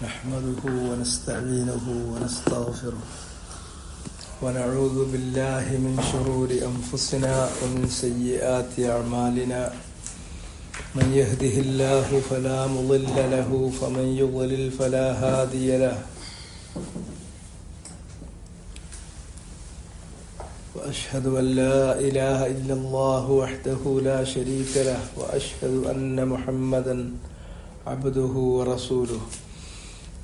نحمده ونستعينه ونستغفره ونعوذ بالله من شرور أنفسنا ومن سيئات أعمالنا من يهده الله فلا مضل له ومن يضلل فلا هادي له وأشهد أن لا إله إلا الله وحده لا شريك له وأشهد أن محمدا عبده ورسوله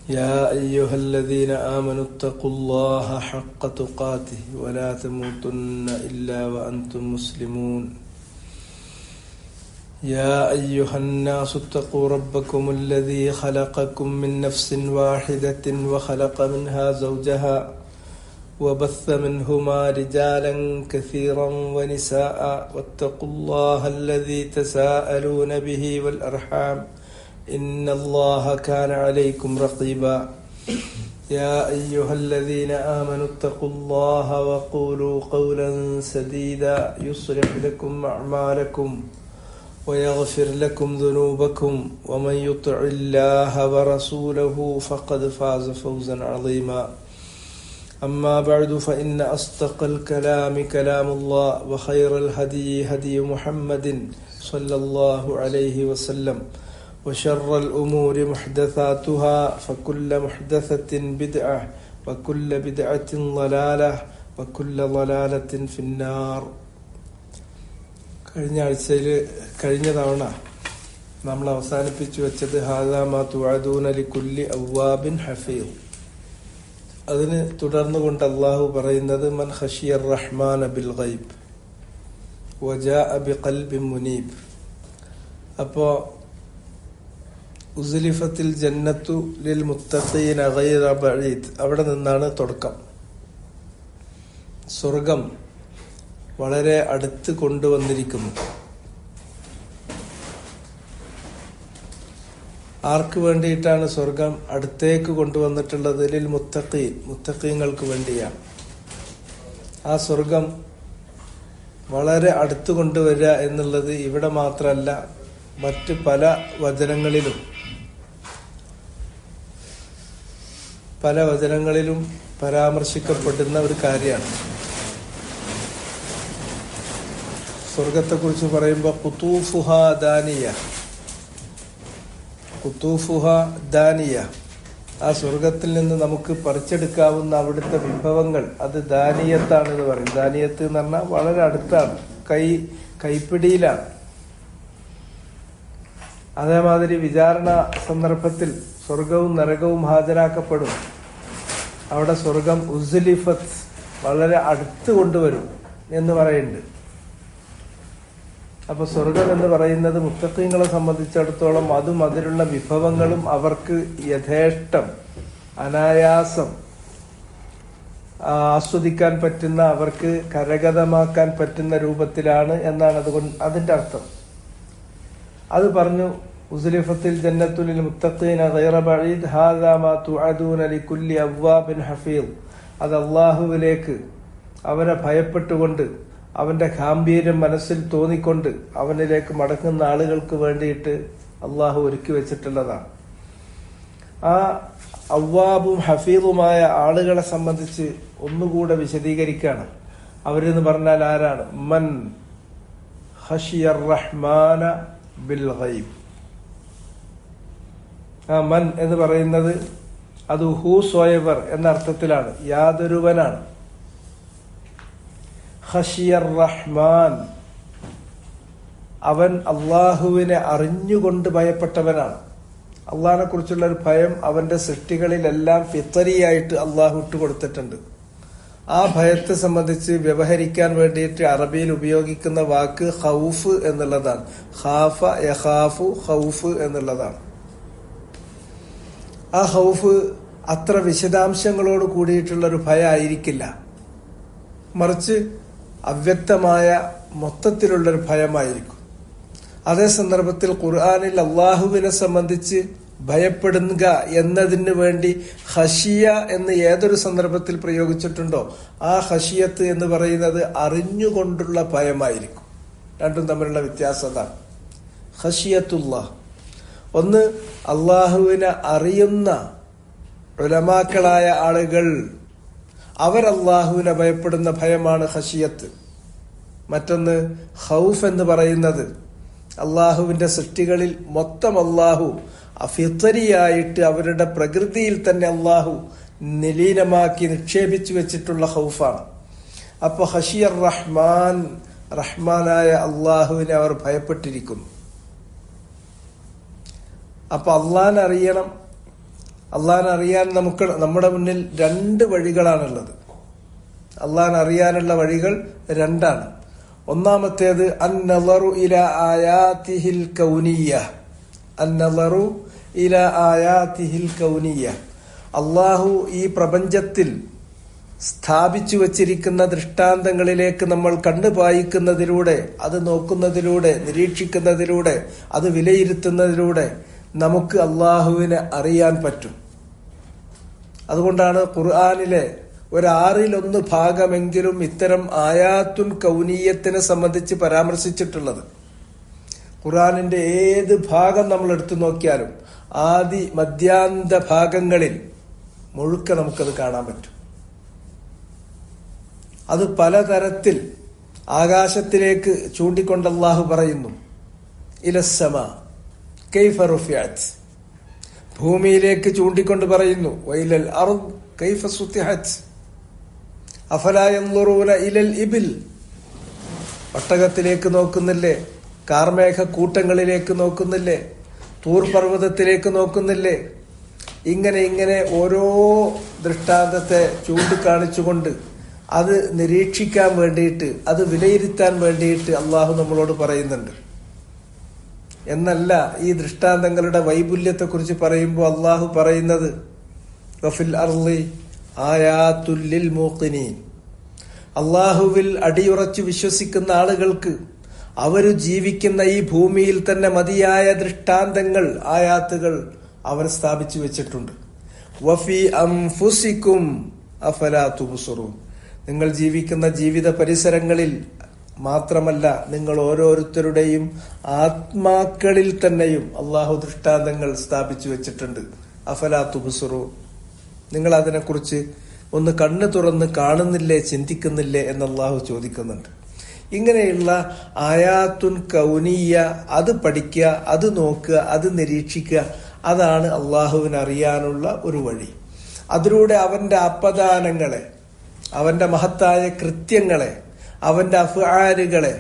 يا أيها الذين آمنوا اتقوا الله حق تقاته ولا تموتن إلا وأنتم مسلمون يا أيها الناس اتقوا ربكم الذي خلقكم من نفس واحدة وخلق منها زوجها وبث منهما رجالا كثيرا ونساء واتقوا الله الذي تساءلون به والأرحام إن الله كان عليكم رقيبا يا أيها الذين آمنوا اتقوا الله وقولوا قولا سديدا يصلح لكم أعمالكم ويغفر لكم ذنوبكم ومن يطع الله ورسوله فقد فاز فوزا عظيما أما بعد فإن أصدق الكلام كلام الله وخير الهدي هدي محمد صلى الله عليه وسلم وشر الأمور محدثاتها فكل محدثة بدعة وكل بدعة ضلالة وكل ضلالة في النار. കഴിഞ്ഞ തവണ നമ്മൾ അവസാനിപ്പിച്ചു വെച്ചത് ഹാദാ മാ തുഅദൂന ലികുല്ലി അവ്വാബിൻ ഹഫീദ്. അതിന് തുടർന്നുകൊണ്ട് അല്ലാഹു പറയുന്നത് മൻ ഖശിയർ റഹ്മാന ബിൽ ഗൈബ് വജാഅ ബിഖൽബിൻ മുനീബ്. അപ്പോൾ ഉസ്ലിഫത്തിൽ ജന്നത്തു ലിൽ മുത്തഖീന ഗൈറ ബഈദ്, അവിടെ നിന്നാണ് തുടക്കം. സ്വർഗം വളരെ അടുത്ത് കൊണ്ടുവന്നിരിക്കുന്നു. ആർക്ക് വേണ്ടിയിട്ടാണ് സ്വർഗം അടുത്തേക്ക് കൊണ്ടുവന്നിട്ടുള്ളത്? ലിൽ മുത്തഖീൻ, മുത്തഖീങ്ങൾക്ക് വേണ്ടിയാണ്. ആ സ്വർഗം വളരെ അടുത്ത് കൊണ്ടുവരിക എന്നുള്ളത് ഇവിടെ മാത്രമല്ല, മറ്റ് പല വചനങ്ങളിലും പരാമർശിക്കപ്പെടുന്ന ഒരു കാര്യമാണ്. സ്വർഗത്തെക്കുറിച്ച് പറയുമ്പോൾ ഖുതൂഫുഹാ ദാനിയ, ആ സ്വർഗത്തിൽ നിന്ന് നമുക്ക് പറിച്ചെടുക്കാവുന്ന അവിടുത്തെ വിഭവങ്ങൾ അത് ദാനിയത്താണെന്ന് പറയും. ദാനിയത്ത് എന്ന് പറഞ്ഞാൽ വളരെ അടുത്താണ്, കൈപ്പിടിയിലാണ്. അതേമാതിരി വിചാരണ സന്ദർഭത്തിൽ സ്വർഗവും നരകവും ഹാജരാക്കപ്പെടും. അവിടെ സ്വർഗം ഉസ്ലിഫത്ത്, വളരെ അടുത്ത് കൊണ്ടുവരും എന്ന് പറയുന്നുണ്ട്. അപ്പൊ സ്വർഗം എന്ന് പറയുന്നത് മുത്തഖീങ്ങളെ സംബന്ധിച്ചിടത്തോളം അതും അതിലുള്ള വിഭവങ്ങളും അവർക്ക് യഥേഷ്ടം അനായാസം ആസ്വദിക്കാൻ പറ്റുന്ന, അവർക്ക് കരഗതമാക്കാൻ പറ്റുന്ന രൂപത്തിലാണ് എന്നാണ് അതിന്റെ അർത്ഥം. അത് പറഞ്ഞു ഉസ്ലിഫത്തിൽ ജന്നത്തു ലിൽ മുത്തഖീന ഗൈറ ബഈദ് ഹാദാ മാ തുഅദൂന ലികുല്ലി അവ്വാബിൻ ഹഫീദ്. അത് അല്ലാഹുവിലേക്ക് അവനെ ഭയപ്പെട്ടുകൊണ്ട്, അവന്റെ ഗാംഭീര്യം മനസ്സിൽ തോന്നിക്കൊണ്ട് അവനിലേക്ക് മടങ്ങുന്ന ആളുകൾക്ക് വേണ്ടിയിട്ട് അള്ളാഹു ഒരുക്കി വെച്ചിട്ടുള്ളതാണ്. ആ അവ്വാബും ഹഫീദുമായ ആളുകളെ സംബന്ധിച്ച് ഒന്നുകൂടെ വിശദീകരിക്കുകയാണ്. അവരെന്ന് പറഞ്ഞാൽ ആരാണ്? മൻ ഖശിയർ റഹ്മാന ബിൽ ഗൈബ്. ആ മൻ എന്ന് പറയുന്നത് അത് ഹൂസോയവർ എന്ന അർത്ഥത്തിലാണ്, യാതൊരുവനാണ്. ഖശിയർ റഹ്മാൻ, അവൻ അള്ളാഹുവിനെ അറിഞ്ഞുകൊണ്ട് ഭയപ്പെട്ടവനാണ്. അള്ളാഹിനെ കുറിച്ചുള്ള ഒരു ഭയം അവന്റെ സൃഷ്ടികളിലെല്ലാം ഫിത്തറിയായിട്ട് അള്ളാഹു ഇട്ട് കൊടുത്തിട്ടുണ്ട്. ആ ഭയത്തെ സംബന്ധിച്ച് വ്യവഹരിക്കാൻ വേണ്ടിയിട്ട് അറബിയിൽ ഉപയോഗിക്കുന്ന വാക്ക് ഖൗഫ് എന്നുള്ളതാണ്. ഖാഫ യഖാഫു ഖൗഫ് എന്നുള്ളതാണ്. ആ ഖൗഫ് അത്ര വിശദാംശങ്ങളോട് കൂടിയിട്ടുള്ള ഒരു ഭയം ആയിരിക്കില്ല, മറിച്ച് അവ്യക്തമായ മൊത്തത്തിലുള്ളൊരു ഭയമായിരിക്കും. അതേ സന്ദർഭത്തിൽ ഖുർആനിൽ അള്ളാഹുവിനെ സംബന്ധിച്ച് ഭയപ്പെടുക എന്നതിന് വേണ്ടി ഖശിയ എന്ന് ഏതൊരു സന്ദർഭത്തിൽ പ്രയോഗിച്ചിട്ടുണ്ടോ ആ ഖശിയത്ത് എന്ന് പറയുന്നത് അറിഞ്ഞുകൊണ്ടുള്ള ഭയമായിരിക്കും. രണ്ടും തമ്മിലുള്ള വ്യത്യാസം അതാണ്. ഖശിയത്തുല്ലാഹ് ഒന്ന് അള്ളാഹുവിനെ അറിയുന്ന ഉലമാക്കളായ ആളുകൾ അവരല്ലാഹുവിനെ ഭയപ്പെടുന്ന ഭയമാണ് ഖശിയത്ത്. മറ്റൊന്ന് ഖൗഫ് എന്ന് പറയുന്നത് അള്ളാഹുവിന്റെ സൃഷ്ടികളിൽ മൊത്തം അള്ളാഹു ഫിത്രിയായിട്ട് അവരുടെ പ്രകൃതിയിൽ തന്നെ അള്ളാഹു നിലീനമാക്കി നിക്ഷേപിച്ചു വെച്ചിട്ടുള്ള ഖൗഫാണ്. അപ്പൊ ഖശിയർ റഹ്മാൻ, റഹ്മാനായ അള്ളാഹുവിനെ അവർ ഭയപ്പെട്ടിരിക്കുന്നു. അപ്പൊ അള്ളാഹിനെ അറിയണം. അള്ളാഹിനെ അറിയാൻ നമ്മുടെ മുന്നിൽ രണ്ട് വഴികളാണുള്ളത്. അള്ളാഹിനെ അറിയാനുള്ള വഴികൾ രണ്ടാണ്. ഒന്നാമത്തേത് അന്നളറു ഇല ആയാതിഹിൽ കൗനിയ്യ, അന്നളറു ഇല ആയാതിഹിൽ കൗനിയ്യ. അള്ളാഹു ഈ പ്രപഞ്ചത്തിൽ സ്ഥാപിച്ചു വച്ചിരിക്കുന്ന ദൃഷ്ടാന്തങ്ങളിലേക്ക് നമ്മൾ കണ്ണുപായിക്കുന്നതിലൂടെ, അത് നോക്കുന്നതിലൂടെ, നിരീക്ഷിക്കുന്നതിലൂടെ, അത് വിലയിരുത്തുന്നതിലൂടെ നമുക്ക് അള്ളാഹുവിനെ അറിയാൻ പറ്റും. അതുകൊണ്ടാണ് ഖുർആനിലെ 1/6 ഭാഗമെങ്കിലും ഇത്തരം ആയാത്തുൻ കൗനീയത്തിനെ സംബന്ധിച്ച് പരാമർശിച്ചിട്ടുള്ളത്. ഖുർആനിന്റെ ഏത് ഭാഗം നമ്മൾ എടുത്തു നോക്കിയാലും ആദി മധ്യാന്ത ഭാഗങ്ങളിൽ മുഴുക്ക നമുക്കത് കാണാൻ പറ്റും. അത് പലതരത്തിൽ ആകാശത്തിലേക്ക് ചൂണ്ടിക്കൊണ്ട് അല്ലാഹു പറയുന്നു, ഇലസ്സമാ കൈഫ റുഫിഅത്. ഭൂമിയിലേക്ക് ചൂണ്ടിക്കൊണ്ട് പറയുന്നു, വൈലൽ അർദ് കൈഫ സുതിഹത് അഫലാ യൻദുറൂന ഇലൽ ഇബിൽ. ഒട്ടകത്തിലേക്ക് നോക്കുന്നില്ലേ? കാർമേഘ കൂട്ടങ്ങളിലേക്ക് നോക്കുന്നില്ലേ? തൂർ പർവ്വതത്തിലേക്ക് നോക്കുന്നില്ലേ? ഇങ്ങനെ ഓരോ ദൃഷ്ടാന്തത്തെ ചൂണ്ടിക്കാണിച്ചുകൊണ്ട് അത് നിരീക്ഷിക്കാൻ വേണ്ടിയിട്ട്, അത് വിലയിരുത്താൻ വേണ്ടിയിട്ട് അള്ളാഹു നമ്മളോട് പറയുന്നുണ്ട്. എന്നല്ല, ഈ ദൃഷ്ടാന്തങ്ങളുടെ വൈപുല്യത്തെ കുറിച്ച് പറയുമ്പോൾ അള്ളാഹു പറയുന്നത് വഫിൽ അർളി ആയാത്തുൽ ലിൽ മൂഖിനീൻ. അള്ളാഹുവിൽ അടിയുറച്ചു വിശ്വസിക്കുന്ന ആളുകൾക്ക് അവര് ജീവിക്കുന്ന ഈ ഭൂമിയിൽ തന്നെ മതിയായ ദൃഷ്ടാന്തങ്ങൾ, ആയാത്തുകൾ അവർ സ്ഥാപിച്ചു വെച്ചിട്ടുണ്ട്. വഫി അൻഫുസികും അഫലാ തുബ്സിറൂൻ. നിങ്ങൾ ജീവിക്കുന്ന ജീവിത പരിസരങ്ങളിൽ മാത്രമല്ല, നിങ്ങൾ ഓരോരുത്തരുടെയും ആത്മാക്കളിൽ തന്നെയും അള്ളാഹു ദൃഷ്ടാന്തങ്ങൾ സ്ഥാപിച്ചു വെച്ചിട്ടുണ്ട്. അഫലാ തുബ്സിറൂൻ. നിങ്ങൾ അതിനെക്കുറിച്ച് ഒന്ന് കണ്ണു തുറന്ന് കാണുന്നില്ലേ, ചിന്തിക്കുന്നില്ലേ എന്ന് അള്ളാഹു ചോദിക്കുന്നുണ്ട്. ഇങ്ങനെയുള്ള ആയാത്തുൻ കൗനിയ, അത് പഠിക്കുക, അത് നോക്കുക, അത് നിരീക്ഷിക്കുക, അതാണ് അള്ളാഹുവിനെ അറിയാനുള്ള ഒരു വഴി. അതിലൂടെ അവന്റെ അപദാനങ്ങളെ, അവന്റെ മഹത്തായ കൃത്യങ്ങളെ, അവന്റെ അഫ്ആലുകളെ,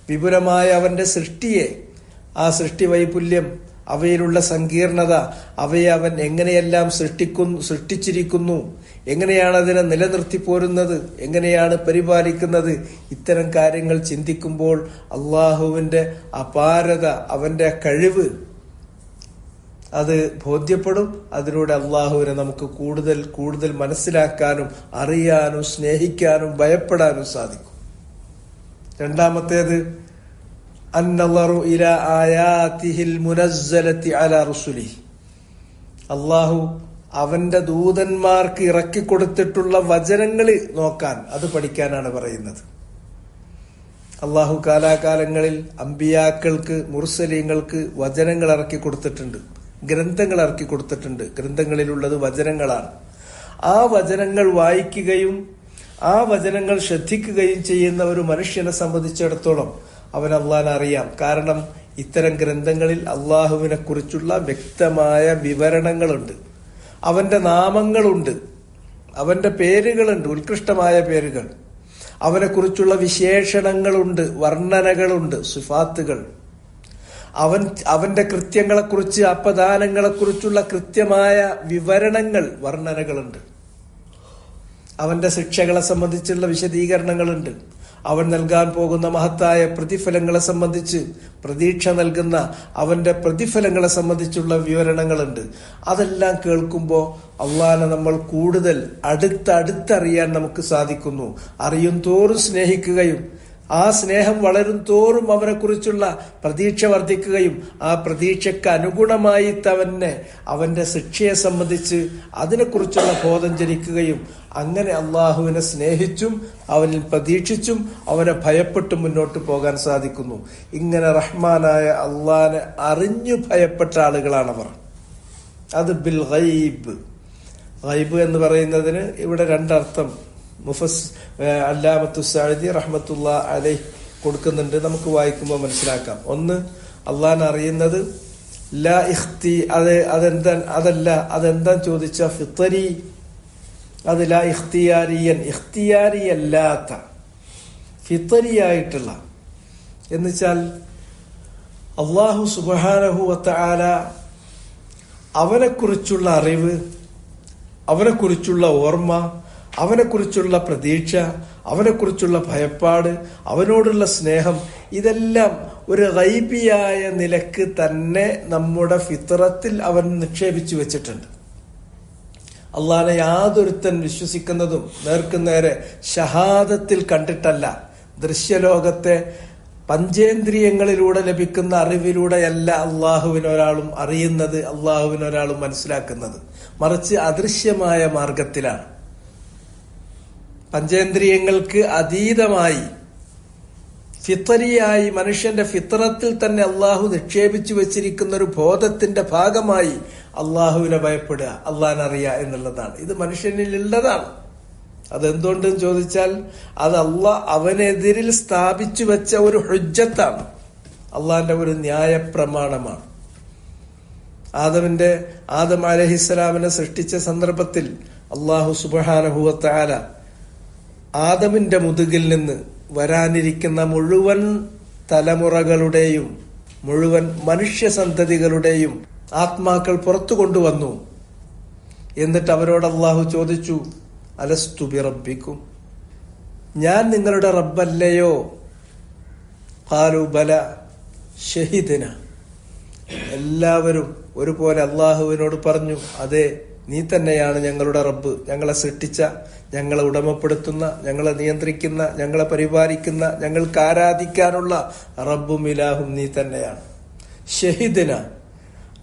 വിപുലമായ അവന്റെ സൃഷ്ടിയെ, ആ സൃഷ്ടി വൈപുല്യം, അവയിലുള്ള സങ്കീർണത, അവയെ അവൻ എങ്ങനെയെല്ലാം സൃഷ്ടിച്ചിരിക്കുന്നു, എങ്ങനെയാണ് അതിനെ നിലനിർത്തി പോരുന്നത്, എങ്ങനെയാണ് പരിപാലിക്കുന്നത്, ഇത്തരം കാര്യങ്ങൾ ചിന്തിക്കുമ്പോൾ അള്ളാഹുവിന്റെ അപാരത, അവന്റെ കഴിവ് അത് ബോധ്യപ്പെടും. അതിലൂടെ അള്ളാഹുവിനെ നമുക്ക് കൂടുതൽ കൂടുതൽ മനസ്സിലാക്കാനും അറിയാനും സ്നേഹിക്കാനും ഭയപ്പെടാനും സാധിക്കും. രണ്ടാമത്തേത് അന്നളറു ഇല ആയാതിഹിൽ മുനസ്സലതി അലാ റുസുലിഹി. അള്ളാഹു അവന്റെ ദൂതന്മാർക്ക് ഇറക്കിക്കൊടുത്തിട്ടുള്ള വചനങ്ങൾ നോക്കാൻ, അത് പഠിക്കാനാണ് പറയുന്നത്. അള്ളാഹു കാലാകാലങ്ങളിൽ അമ്പിയാക്കൾക്ക്, മുർസലീങ്ങൾക്ക് വചനങ്ങൾ ഇറക്കി കൊടുത്തിട്ടുണ്ട്, ഗ്രന്ഥങ്ങൾ ഇറക്കി കൊടുത്തിട്ടുണ്ട്. ഗ്രന്ഥങ്ങളിലുള്ളത് വചനങ്ങളാണ്. ആ വചനങ്ങൾ വായിക്കുകയും ആ വചനങ്ങൾ ശ്രദ്ധിക്കുകയും ചെയ്യുന്ന ഒരു മനുഷ്യനെ സംബന്ധിച്ചിടത്തോളം അവൻ അള്ളാഹിനെ അറിയാം. കാരണം ഇത്തരം ഗ്രന്ഥങ്ങളിൽ അള്ളാഹുവിനെ കുറിച്ചുള്ള വ്യക്തമായ വിവരണങ്ങളുണ്ട്, അവന്റെ നാമങ്ങളുണ്ട്, അവന്റെ പേരുകളുണ്ട്, ഉത്കൃഷ്ടമായ പേരുകൾ, അവനെ കുറിച്ചുള്ള വിശേഷണങ്ങളുണ്ട്, വർണ്ണനകളുണ്ട്, സിഫാത്തുകൾ, അവന്റെ കൃത്യങ്ങളെക്കുറിച്ച്, അപദാനങ്ങളെക്കുറിച്ചുള്ള കൃത്യമായ വിവരണങ്ങൾ, വർണ്ണനകളുണ്ട്. അവന്റെ ശിക്ഷകളെ സംബന്ധിച്ചുള്ള വിശദീകരണങ്ങളുണ്ട്. അവൻ നൽകാൻ പോകുന്ന മഹത്തായ പ്രതിഫലങ്ങളെ സംബന്ധിച്ച്, പ്രതീക്ഷ നൽകുന്ന അവന്റെ പ്രതിഫലങ്ങളെ സംബന്ധിച്ചുള്ള വിവരണങ്ങളുണ്ട്. അതെല്ലാം കേൾക്കുമ്പോൾ അള്ളാഹനെ നമ്മൾ കൂടുതൽ അടുത്തറിയാൻ നമുക്ക് സാധിക്കുന്നു. അറിയും തോറും സ്നേഹിക്കുകയും ആ സ്നേഹം വളരും തോറും അവനെ കുറിച്ചുള്ള പ്രതീക്ഷ വർദ്ധിക്കുകയും ആ പ്രതീക്ഷയ്ക്ക് അനുഗുണമായി തന്നെ അവന്റെ ശിക്ഷയെ സംബന്ധിച്ച് അതിനെക്കുറിച്ചുള്ള ബോധം ജനിക്കുകയും അങ്ങനെ അള്ളാഹുവിനെ സ്നേഹിച്ചും അവനിൽ പ്രതീക്ഷിച്ചും അവനെ ഭയപ്പെട്ടും മുന്നോട്ട് പോകാൻ സാധിക്കുന്നു. ഇങ്ങനെ റഹ്മാനായ അള്ളാഹനെ അറിഞ്ഞു ഭയപ്പെട്ട ആളുകളാണവർ. അത് ബിൽ ഗൈബ്, ഗൈബ് എന്ന് പറയുന്നതിന് ഇവിടെ രണ്ടർത്ഥം അല്ലാമത്തു സഅദി റഹ്മത്തുള്ളാഹി അലൈഹി കൊടുക്കുന്നുണ്ട്. നമുക്ക് വായിക്കുമ്പോൾ മനസ്സിലാക്കാം. ഒന്ന്, അള്ളാഹിനെ അറിയുന്നത് ലാ ഇഖ്തി അതെന്താ ചോദിച്ച ഫിത്തരി, അത് ലാ ഇഖ്തിയാരിയല്ലാത്ത ഫിത്തരിയായിട്ടുള്ള, എന്നുവെച്ചാൽ അള്ളാഹു സുബ്ഹാനഹു വ തആല അവനെക്കുറിച്ചുള്ള അറിവ്, അവനെക്കുറിച്ചുള്ള ഓർമ്മ, അവനെക്കുറിച്ചുള്ള പ്രതീക്ഷ, അവനെക്കുറിച്ചുള്ള ഭയപ്പാട്, അവനോടുള്ള സ്നേഹം, ഇതെല്ലാം ഒരു ഗൈബിയായ നിലക്ക് തന്നെ നമ്മുടെ ഫിത്രത്തിൽ അവൻ നിക്ഷേപിച്ചു വെച്ചിട്ടുണ്ട്. അള്ളാഹനെ യാതൊരുത്തൻ വിശ്വസിക്കുന്നതും നേർക്കുനേരെ ഷഹാദത്തിൽ കണ്ടിട്ടല്ല, ദൃശ്യലോകത്തെ പഞ്ചേന്ദ്രിയങ്ങളിലൂടെ ലഭിക്കുന്ന അറിവിലൂടെയല്ല അള്ളാഹുവിനൊരാളും അറിയുന്നത്, അള്ളാഹുവിനൊരാളും മനസ്സിലാക്കുന്നത്, മറിച്ച് അദൃശ്യമായ മാർഗത്തിലാണ്. പഞ്ചേന്ദ്രിയങ്ങൾക്ക് അതീതമായി ഫിത്തറിയായി മനുഷ്യന്റെ ഫിത്രത്തിൽ തന്നെ അള്ളാഹു നിക്ഷേപിച്ചു വെച്ചിരിക്കുന്ന ഒരു ബോധത്തിന്റെ ഭാഗമായി അള്ളാഹുവിനെ ഭയപ്പെടുക, അള്ളാഹിനെ അറിയുക എന്നുള്ളതാണ്. ഇത് മനുഷ്യനിൽ ഉള്ളതാണ്. അതെന്തുകൊണ്ടെന്ന് ചോദിച്ചാൽ അത് അവനെതിരിൽ സ്ഥാപിച്ചു വെച്ച ഒരു ഹുജ്ജത്താണ്, അള്ളാഹിന്റെ ഒരു ന്യായ പ്രമാണമാണ്. ആദം അലൈഹിസ്സലാമിനെ സൃഷ്ടിച്ച സന്ദർഭത്തിൽ അള്ളാഹു സുബ്ഹാനഹു വ തആല ആദമിന്റെ മുതുകിൽ നിന്ന് വരാനിരിക്കുന്ന മുഴുവൻ തലമുറകളുടെയും മുഴുവൻ മനുഷ്യസന്തതികളുടെയും ആത്മാക്കൾ പുറത്തു കൊണ്ടുവന്നു. എന്നിട്ട് അവരോട് അള്ളാഹു ചോദിച്ചു, അലസ്തു ബിറബ്ബിക്കും, ഞാൻ നിങ്ങളുടെ റബ്ബല്ലയോ? ഖാലു ബല ഷഹിദ്ന. എല്ലാവരും ഒരുപോലെ അള്ളാഹുവിനോട് പറഞ്ഞു, അതെ, നീ തന്നെയാണ് ഞങ്ങളുടെ റബ്ബ്, ഞങ്ങളെ സൃഷ്ടിച്ച, ഞങ്ങളെ ഉടമപ്പെടുത്തുന്ന, ഞങ്ങളെ നിയന്ത്രിക്കുന്ന, ഞങ്ങളെ പരിപാലിക്കുന്ന, ഞങ്ങൾക്ക് ആരാധിക്കാനുള്ള റബ്ബും ഇലാഹും നീ തന്നെയാണ്. ഷഹിദ്ന,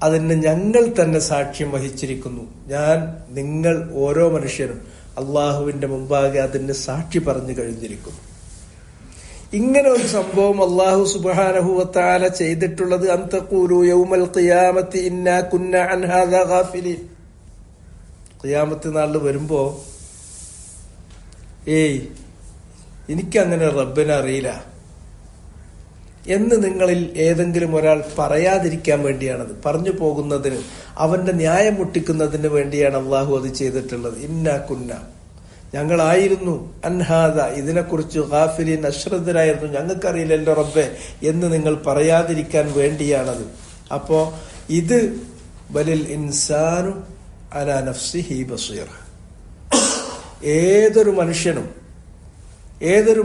അതിന് ഞങ്ങൾ തന്നെ സാക്ഷ്യം വഹിച്ചിരിക്കുന്നു. നിങ്ങൾ ഓരോ മനുഷ്യരും അള്ളാഹുവിന്റെ മുമ്പാകെ അതിന് സാക്ഷി പറഞ്ഞു കഴിഞ്ഞിരിക്കുന്നു. ഇങ്ങനെ ഒരു സംഭവം അള്ളാഹു സുബ്ഹാനഹു വ തആല ചെയ്തിട്ടുള്ളത് അൻ തഖൂലു യൗമൽ ഖിയാമത്തി ഇന്നാ കുന്നാ അൻ ഹാദാ ഗാഫിലീൻ. ഖിയാമത്ത് നാളിൽ വരുമ്പോ, എനിക്കങ്ങനെ റബ്ബിനെ അറിയില്ല എന്ന് നിങ്ങളിൽ ഏതെങ്കിലും ഒരാൾ പറയാതിരിക്കാൻ വേണ്ടിയാണത്, പറഞ്ഞു പോകുന്നതിന്, അവന്റെ ന്യായം മുട്ടിക്കുന്നതിന് വേണ്ടിയാണ് അള്ളാഹു അത് ചെയ്തിട്ടുള്ളത്. ഇന്നാ കുന്ന, ഞങ്ങളായിരുന്നു, അൻഹാദ, ഇതിനെക്കുറിച്ച് ഗാഫിലീൻ, അശ്രദ്ധരായിരുന്നു, ഞങ്ങൾക്കറിയില്ലല്ലോ റബ്ബെ എന്ന് നിങ്ങൾ പറയാതിരിക്കാൻ വേണ്ടിയാണത്. അപ്പോ ഇത് ബലിൽ ഇൻസാനു അലാ നഫ്സിഹി ബസീറ. ഏതൊരു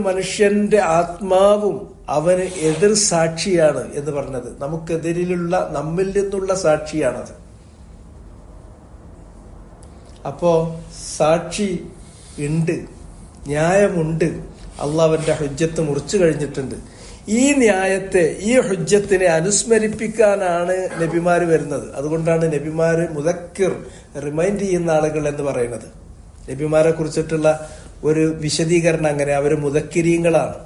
മനുഷ്യന്റെ ആത്മാവും അവന് എതിർ സാക്ഷിയാണ് എന്ന് പറഞ്ഞത്. നമുക്കെതിരിലുള്ള, നമ്മിൽ നിന്നുള്ള സാക്ഷിയാണത്. അപ്പോ സാക്ഷി ഉണ്ട്, ന്യായമുണ്ട്. അള്ളാഹുവിന്റെ ഹുജ്ജത്ത് മുറിച്ചു കഴിഞ്ഞിട്ടുണ്ട്. ഈ ന്യായത്തെ, ഈ ഹുജ്ജത്തിനെ അനുസ്മരിപ്പിക്കാനാണ് നബിമാര് വരുന്നത്. അതുകൊണ്ടാണ് നബിമാര് മുദക്കിർ, റിമൈൻഡ് ചെയ്യുന്ന ആളുകൾ എന്ന് പറയുന്നത്. നബിമാരെ കുറിച്ചിട്ടുള്ള ഒരു വിശദീകരണം അങ്ങനെ, അവര് മുദക്കിരീങ്ങളാണ്,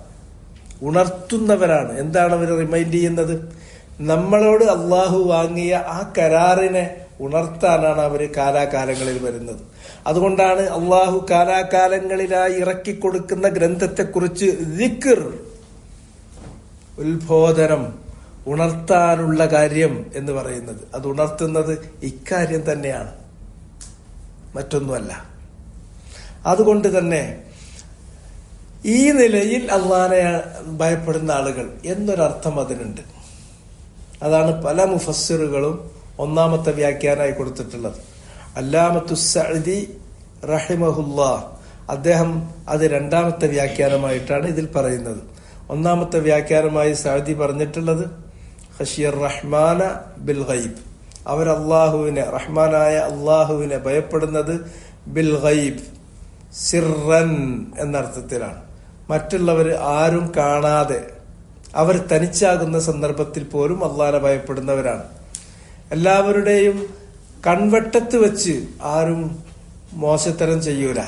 ഉണർത്തുന്നവരാണ്. എന്താണ് അവർ റിമൈൻഡ് ചെയ്യുന്നത്? നമ്മളോട് അള്ളാഹു വാങ്ങിയ ആ കരാറിനെ ഉണർത്താനാണ് അവർ കാലാകാലങ്ങളിൽ വരുന്നത്. അതുകൊണ്ടാണ് അള്ളാഹു കാലാകാലങ്ങളിലായി ഇറക്കിക്കൊടുക്കുന്ന ഗ്രന്ഥത്തെക്കുറിച്ച് ദിക്ർ, ഉത്ബോധനം, ഉണർത്താനുള്ള കാര്യം എന്ന് പറയുന്നത്. അത് ഉണർത്തുന്നത് ഇക്കാര്യം തന്നെയാണ്, മറ്റൊന്നുമല്ല. അതുകൊണ്ട് തന്നെ ഈ നിലയിൽ അള്ളാഹനെ ഭയപ്പെടുന്ന ആളുകൾ എന്നൊരർത്ഥം അതിനുണ്ട്. അതാണ് പല മുഫസ്സിറുകളും ഒന്നാമത്തെ വ്യാഖ്യാനമായി കൊടുത്തിട്ടുള്ളത്. അല്ലാമത്തു സഅദി റഹിമഹുല്ലാ, അദ്ദേഹം അത് രണ്ടാമത്തെ വ്യാഖ്യാനമായിട്ടാണ് ഇതിൽ പറയുന്നത്. ഒന്നാമത്തെ വ്യാഖ്യാനമായി സഅദി പറഞ്ഞിട്ടുള്ളത് ഖശിയർ റഹ്മാന ബിൽ ഗൈബ്, അവർ അള്ളാഹുവിനെ, റഹ്മാനായ അള്ളാഹുവിനെ ഭയപ്പെടുന്നത് ബിൽ ഗൈബ്, സിർറൻ എന്നർത്ഥത്തിലാണ്. മറ്റുള്ളവർ ആരും കാണാതെ അവർ തനിച്ചാകുന്ന സന്ദർഭത്തിൽ പോലും അള്ളാഹനെ ഭയപ്പെടുന്നവരാണ്. എല്ലാവരുടെയും കൺവട്ടത്ത് വെച്ച് ആരും മോശത്തരം ചെയ്യൂല,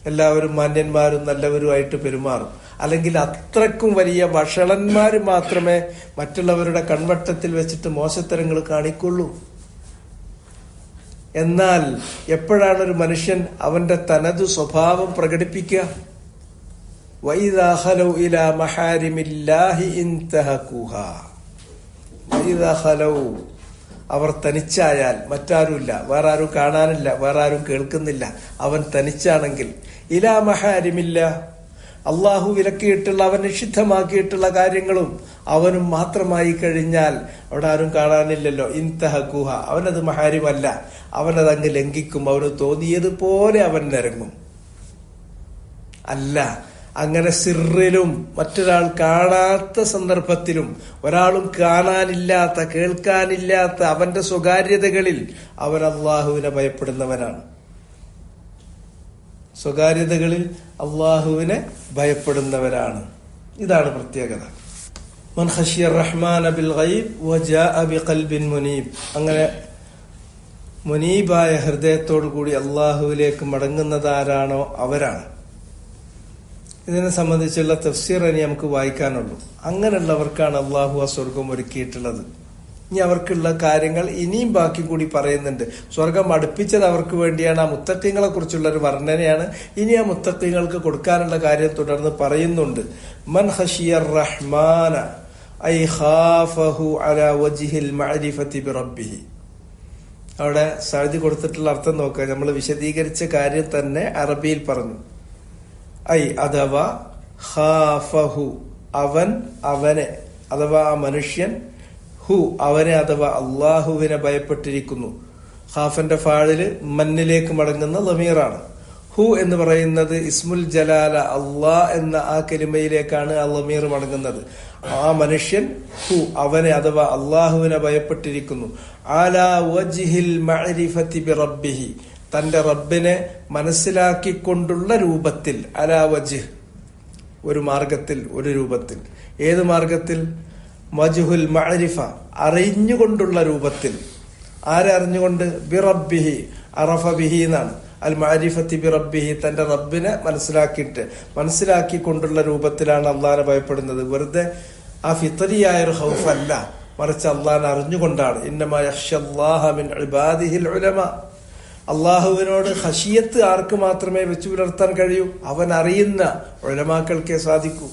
എല്ലാവരും മാന്യന്മാരും നല്ലവരുമായിട്ട് പെരുമാറും. അല്ലെങ്കിൽ അത്രക്കും വലിയ വഷളന്മാര് മാത്രമേ മറ്റുള്ളവരുടെ കൺവട്ടത്തിൽ വെച്ചിട്ട് മോശത്തരങ്ങൾ കാണിക്കുള്ളൂ എന്നാൽ എപ്പോഴാണ് ഒരു മനുഷ്യൻ അവന്റെ തനതു സ്വഭാവം പ്രകടിപ്പിക്കുക? വഇദാ ഖലൗ ഇലാ മഹാരിമില്ലാഹി ഇൻതഹഖൂഹാ. വഇദാ ഖലൗ, അവർ തനിച്ചായാൽ, മറ്റാരുമില്ല, വേറെ ആരും കാണാനില്ല, വേറെ ആരും കേൾക്കുന്നില്ല, അവൻ തനിച്ചാണെങ്കിൽ, ഇലാ മഹാരിമില്ല, അള്ളാഹു വിലക്കിയിട്ടുള്ള, അവൻ നിഷിദ്ധമാക്കിയിട്ടുള്ള കാര്യങ്ങളും അവനും മാത്രമായി കഴിഞ്ഞാൽ അവിടെ ആരും കാണാനില്ലല്ലോ. ഇൻതഹഖൂഹ, അവനത് മഹാരിമല്ല, അവനത് അങ്ങ് ലംഘിക്കും, അവന് തോന്നിയതുപോലെ അവൻ നിരങ്ങും. അല്ല, അങ്ങനെ സിറിലും മറ്റൊരാൾ കാണാത്ത സന്ദർഭത്തിലും ഒരാളും കാണാനില്ലാത്ത കേൾക്കാനില്ലാത്ത അവന്റെ സ്വകാര്യതകളിൽ അവൻ അള്ളാഹുവിനെ ഭയപ്പെടുന്നവനാണ്. സ്വകാര്യതകളിൽ അള്ളാഹുവിനെ ഭയപ്പെടുന്നവരാണ്. ഇതാണ് പ്രത്യേകത. മൻ ഖശിയ റഹ്മാന ബിൽ ഗൈബ് വജാഅ ബിഖൽബിൻ മുനീബ്. അങ്ങനെ മുനീബായ ഹൃദയത്തോടു കൂടി അള്ളാഹുവിലേക്ക് മടങ്ങുന്നതാരാണോ അവരാണ്. ഇതിനെ സംബന്ധിച്ചുള്ള തഫ്സീർ ഇനി നമുക്ക് വായിക്കാനുള്ളൂ. അങ്ങനെയുള്ളവർക്കാണ് അള്ളാഹു ആ സ്വർഗം ഒരുക്കിയിട്ടുള്ളത്. ഇനി അവർക്കുള്ള കാര്യങ്ങൾ ഇനിയും ബാക്കി കൂടി പറയുന്നുണ്ട്. സ്വർഗം അടുപ്പിച്ചത് അവർക്ക് വേണ്ടിയാണ്. ആ മുത്തഖീങ്ങളെ കുറിച്ചുള്ള ഒരു വർണ്ണനയാണ് ഇനി ആ മുത്തഖീങ്ങൾക്ക് കൊടുക്കാനുള്ള കാര്യം തുടർന്ന് പറയുന്നുണ്ട്. മൻ ഖശിയ റഹ്മാന ഐ ഖാഫഹു അലാ വജ്ഹിൽ മഅരിഫതി ബിറബ്ബിഹി. അവിടെ സഅദി കൊടുത്തിട്ടുള്ള അർത്ഥം നോക്കുക. നമ്മൾ വിശദീകരിച്ച കാര്യം തന്നെ അറബിയിൽ പറഞ്ഞു. ഐ അഥവാ ഖാഫഹു, അവൻ അവനെ, അഥവാ ആ മനുഷ്യൻ, ഹു അവനെ അഥവാ അള്ളാഹുവിനെ ഭയപ്പെട്ടിരിക്കുന്നു. ഖാഫന്റെ ഫാഴില് മന്നിലേക്ക് മടങ്ങുന്ന ലമീറാണ്. ഹു എന്ന് പറയുന്നത് ഇസ്മുൽ ജലാല അള്ളാ എന്ന ആ കലിമയിലേക്കാണ് ആ ലമീർ മടങ്ങുന്നത്. ആ മനുഷ്യൻ ഹു അവനെ അഥവാ അള്ളാഹുവിനെ ഭയപ്പെട്ടിരിക്കുന്നു. അലാ വജ്ഹിൽ മഅരിഫതി ബിറബ്ബിഹി, തന്റെ റബ്ബിനെ മനസ്സിലാക്കിക്കൊണ്ടുള്ള രൂപത്തിൽ. അലാ വജ്ഹ്, ഒരു മാർഗത്തിൽ, ഒരു രൂപത്തിൽ. ഏത് മാർഗത്തിൽ? വജ്ഹുൽ മഅരിഫ, അറിഞ്ഞുകൊണ്ടുള്ള രൂപത്തിൽ. ആരെ അറിഞ്ഞുകൊണ്ട്? ബിറബ്ബിഹി, അറഫ ബിഹി എന്നാണ്. അൽ മഅരിഫത്തി ബിറബ്ബിഹി, തന്റെ റബ്ബിനെ മനസ്സിലാക്കിക്കൊണ്ടുള്ള രൂപത്തിലാണ് അള്ളാഹിനെ ഭയപ്പെടുന്നത്. വെറുതെ ആ ഫിത്രിയായ ഒരു ഖൗഫ് അല്ല, മറിച്ച് അള്ളാഹിനെ അറിഞ്ഞുകൊണ്ടാണ്. ഇന്നമാ യഖ്ശല്ലാഹ മിൻ ഇബാദിഹിൽ ഉലമ. അള്ളാഹുവിനോട് ഖശിയത്ത് ആർക്ക് മാത്രമേ വെച്ചു പുലർത്താൻ കഴിയൂ? അവൻ അറിയുന്ന ഉലമാക്കൾക്കേ സാധിക്കൂ.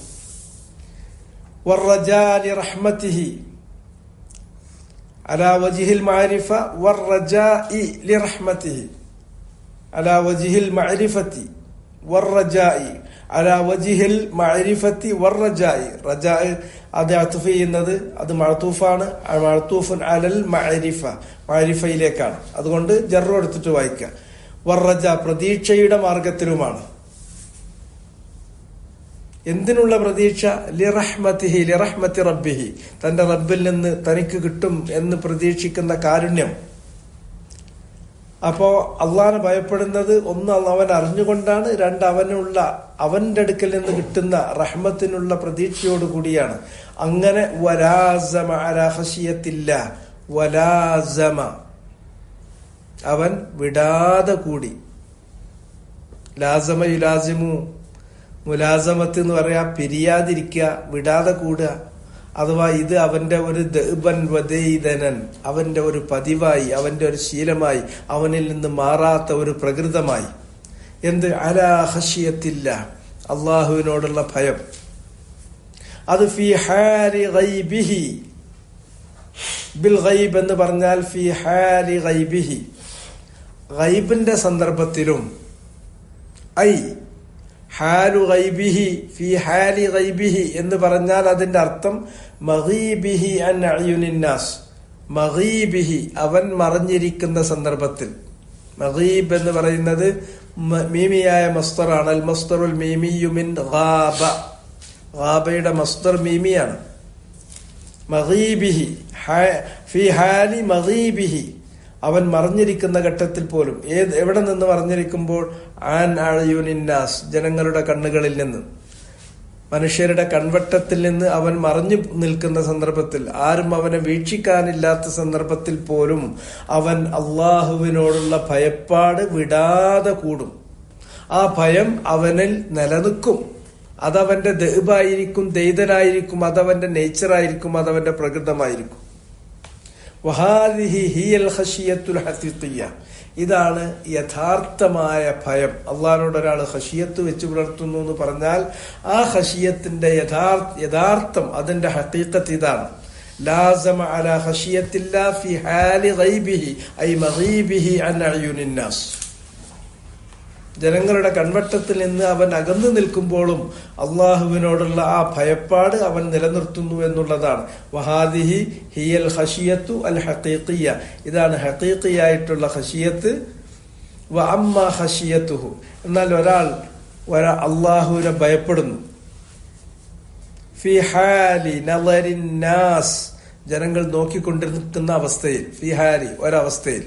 വറജാ ലിറഹ്മതിഹി അലാ വജ്ഹിൽ മഅരിഫ വറജാഇ ലിറഹ്മതിഹി അലാ വജ്ഹിൽ മഅരിഫതി വറജാഇ അലാ വജ്ഹിൽ മഅരിഫതി വറജാഇ. റജാ അത് അത്ഫ് ചെയ്യുന്നത്, അത് മഅ്തൂഫാണ്. മഅ്തൂഫുൻ അലൽ മഅരിഫ, മഅരിഫയിലേക്കാണ്. അതുകൊണ്ട് ജർറു എടുത്തിട്ട് വായിക്കുക. വറജ, പ്രതീക്ഷയുടെ മാർഗത്തിലുമാണ്. എന്തിനുള്ള പ്രതീക്ഷ? ലിറഹ്മതിഹി, ലിറഹ്മതി റബ്ബിഹി, തന്റെ റബ്ബിൽ നിന്ന് തനിക്ക് കിട്ടും എന്ന് പ്രതീക്ഷിക്കുന്ന കാരുണ്യം. അപ്പോ അള്ളാഹിനെ ഭയപ്പെടുന്നത് ഒന്ന് അവൻ അറിഞ്ഞുകൊണ്ടാണ്, രണ്ട് അവന്റെ അടുക്കൽ നിന്ന് കിട്ടുന്ന റഹ്മത്തിനുള്ള പ്രതീക്ഷയോടുകൂടിയാണ്. അങ്ങനെ വലാസമ അലാ ഖശിയത്തില്ലാ, വലാസമ അവൻ വിടാതെ കൂടി. ലാസമ യുലാസിമു, മുലാസമത്ത് എന്ന് പറയാ പിരിയാതിരിക്കുക, വിടാതെ കൂടുക. അഥവാ ഇത് അവന്റെ ഒരു ദഅബൻ വദൈദനൻ, അവന്റെ ഒരു പതിവായി, അവന്റെ ഒരു ശീലമായി, അവനിൽ നിന്ന് മാറാത്ത ഒരു പ്രകൃതമായി. എന്ത്? അലാ ഖശിയത്തില്ല, അള്ളാഹുവിനോടുള്ള ഭയം. അത് ഫി ഹാലി ഗൈബിഹി, ബിൽ ഗൈബ് എന്ന് പറഞ്ഞാൽ ഫി ഹാലി ഗൈബിഹി, ഗൈബിന്റെ സന്ദർഭത്തിലും. ഐ ഹാലു ഗൈബിഹി ഫി ഹാലി ഗൈബിഹി എന്ന് പറഞ്ഞാൽ അതിന്റെ അർത്ഥം മഗീബിഹി അൻ അയുനിന്നാസ്. മഗീബിഹി അവൻ മറഞ്ഞിരിക്കുന്ന സന്ദർഭത്തിൽ. മഗീബ് എന്ന് പറയുന്നത് മീമിയായ മസ്തറാണ്. അൽ മസ്തറുൽ മീമിയു മിൻ ഗാബ, ഗാബയുടെ മസ്തർ മീമിയാണ്. മഗീബിഹി ഫി ഹാലി മഗീബിഹി, അവൻ മറഞ്ഞിരിക്കുന്ന ഘട്ടത്തിൽ പോലും. എവിടെ നിന്ന് മറഞ്ഞിരിക്കുമ്പോൾ? ആൻ അയുനിന്നാസ്, ജനങ്ങളുടെ കണ്ണുകളിൽ നിന്ന്, മനുഷ്യരുടെ കൺവട്ടത്തിൽ നിന്ന് അവൻ മറഞ്ഞു നിൽക്കുന്ന സന്ദർഭത്തിൽ, ആരും അവനെ വീക്ഷിക്കാനില്ലാത്ത സന്ദർഭത്തിൽ പോലും അവൻ അള്ളാഹുവിനോടുള്ള ഭയപ്പാട് വിടാതെ കൂടും. ആ ഭയം അവനിൽ നിലനിൽക്കും. അതവന്റെ ദഅബായിരിക്കും, ദൈതനായിരിക്കും, അതവന്റെ നേച്ചറായിരിക്കും, അതവന്റെ പ്രകൃതമായിരിക്കും. വഹാദിഹി ഹിയൽ ഖശിയത്തുൽ ഹഖീഖിയ്യ, ഇതാണ് യഥാർത്ഥമായ ഭയം. അള്ളാഹിനോട് ഒരാൾ ഖശിയത്ത് വെച്ച് പുലർത്തുന്നു എന്ന് പറഞ്ഞാൽ ആ ഖശിയത്തിന്റെ യഥാർത്ഥം, അതിന്റെ ഹഖീഖത്ത് ഇതാണ്. ലാസമ അലാ ഖശിയത്തില്ലാ ഫി ഹാലി ഗൈബിഹി ഐ മഗീബിഹി അൻ അയുനിൻ നാസ്. ജനങ്ങളുടെ കൺവട്ടത്തിൽ നിന്ന് അവൻ അകന്നു നിൽക്കുമ്പോഴും അള്ളാഹുവിനോടുള്ള ആ ഭയപ്പാട് അവൻ നിലനിർത്തുന്നു എന്നുള്ളതാണ്. വഹാദിഹി ഹിയൽ ഖശിയത്തു അൽ ഹഖീഖിയ്യ, ഇതാണ് ഹഖീഖിയായിട്ടുള്ള ഖശിയത്ത്. വ അമ്മ ഖശിയത്തുഹു, എന്നാൽ ഒരാൾ അള്ളാഹുവിനെ ഭയപ്പെടുന്നു ഫി ഹാലി നളരിൻ നാസ്, ജനങ്ങൾ നോക്കിക്കൊണ്ടിരിക്കുന്ന അവസ്ഥയിൽ, ഫി ഹാലി ഒരവസ്ഥയിൽ,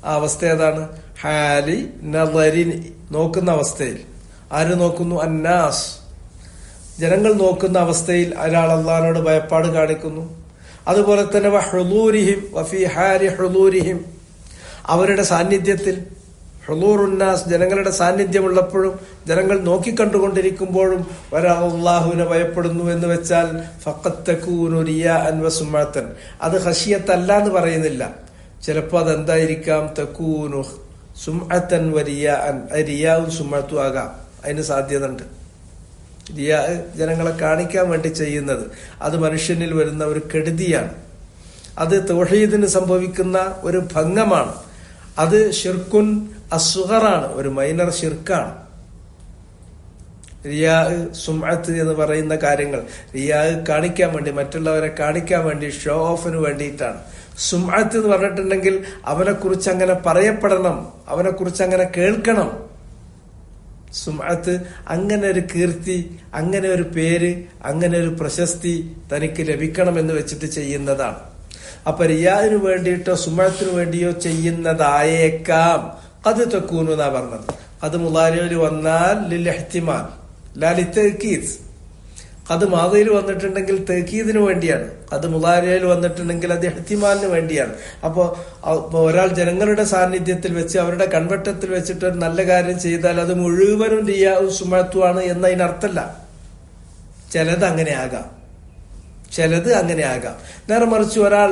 ആ അവസ്ഥ ഏതാണ്? ഹാലി നളരിൻ, നോക്കുന്ന അവസ്ഥയിൽ. ആര് നോക്കുന്നു? അന്നാസ്, ജനങ്ങൾ നോക്കുന്ന അവസ്ഥയിൽ ഒരാൾ അള്ളാഹിനോട് ഭയപ്പാട് കാണിക്കുന്നു. അതുപോലെ തന്നെ വഹുലൂരിഹിം വഫി ഹാലി ഹുലൂരിഹിം, അവരുടെ സാന്നിധ്യത്തിൽ, ഹുലൂറുന്നാസ്, ജനങ്ങളുടെ സാന്നിധ്യമുള്ളപ്പോഴും ജനങ്ങൾ നോക്കിക്കണ്ടുകൊണ്ടിരിക്കുമ്പോഴും ഒരാൾ അള്ളാഹുവിനെ ഭയപ്പെടുന്നു എന്ന് വെച്ചാൽ ഫഖദ് തകൂനു റിയാഅൻ വസുമഅതൻ, അത് ഖശിയത്തല്ല എന്ന് പറയുന്നില്ല. ചിലപ്പോൾ അതെന്തായിരിക്കാം? തകൂനു സുമഅതൻ വരിയാഅൻ, റിയാഉം സുമഅത്തും ആകാം, അതിന് സാധ്യത ഉണ്ട്. റിയാ ജനങ്ങളെ കാണിക്കാൻ വേണ്ടി ചെയ്യുന്നത്, അത് മനുഷ്യനിൽ വരുന്ന ഒരു കെടുതിയാണ്. അത് തൗഹീദിന് സംഭവിക്കുന്ന ഒരു ഭംഗമാണ്. അത് ഷിർക്കുൻ അസ്ഗറാണ്, ഒരു മൈനർ ഷിർക്കാണ്. റിയാ സുമഅത്ത് എന്ന് പറയുന്ന കാര്യങ്ങൾ റിയാ കാണിക്കാൻ വേണ്ടി, മറ്റുള്ളവരെ കാണിക്കാൻ വേണ്ടി, ഷോ ഓഫിന് വേണ്ടിയിട്ടാണ്. സുമഅത്ത് എന്ന് പറഞ്ഞിട്ടുണ്ടെങ്കിൽ അവനെ കുറിച്ച് അങ്ങനെ പറയപ്പെടണം, അവനെ കുറിച്ച് അങ്ങനെ കേൾക്കണം. സുമഅത്ത് അങ്ങനെ ഒരു കീർത്തി, അങ്ങനെ ഒരു പേര്, അങ്ങനെ ഒരു പ്രശസ്തി തനിക്ക് ലഭിക്കണം എന്ന് വെച്ചിട്ട് ചെയ്യുന്നതാണ്. അപ്പൊ റിയാവിന് വേണ്ടിയിട്ടോ സുമഅത്തിന് വേണ്ടിയോ ചെയ്യുന്നതായേക്കാം. അത് തക്കൂനു എന്നാ പറഞ്ഞത്. അത് മുളാരിയിൽ വന്നാൽ ലിൽ ഇഹ്തിമാൽ ലാ ലിതഅക്കീദ്. അത് മാദിയിൽ വന്നിട്ടുണ്ടെങ്കിൽ തഅക്കീദിന് വേണ്ടിയാണ്. അത് മുളാരിയിൽ വന്നിട്ടുണ്ടെങ്കിൽ അത് ഇഹ്തിമാലിന് വേണ്ടിയാണ്. അപ്പോ ഒരാൾ ജനങ്ങളുടെ സാന്നിധ്യത്തിൽ വെച്ച്, അവരുടെ കൺവട്ടത്തിൽ വെച്ചിട്ട് ഒരു നല്ല കാര്യം ചെയ്താൽ അത് മുഴുവനും റിയാഉം സുമഅത്തുമാണ് എന്നതിനർത്ഥമല്ല. ചിലത് അങ്ങനെ ആകാം, ചിലത് അങ്ങനെ ആകാം. നേരെ മറിച്ച് ഒരാൾ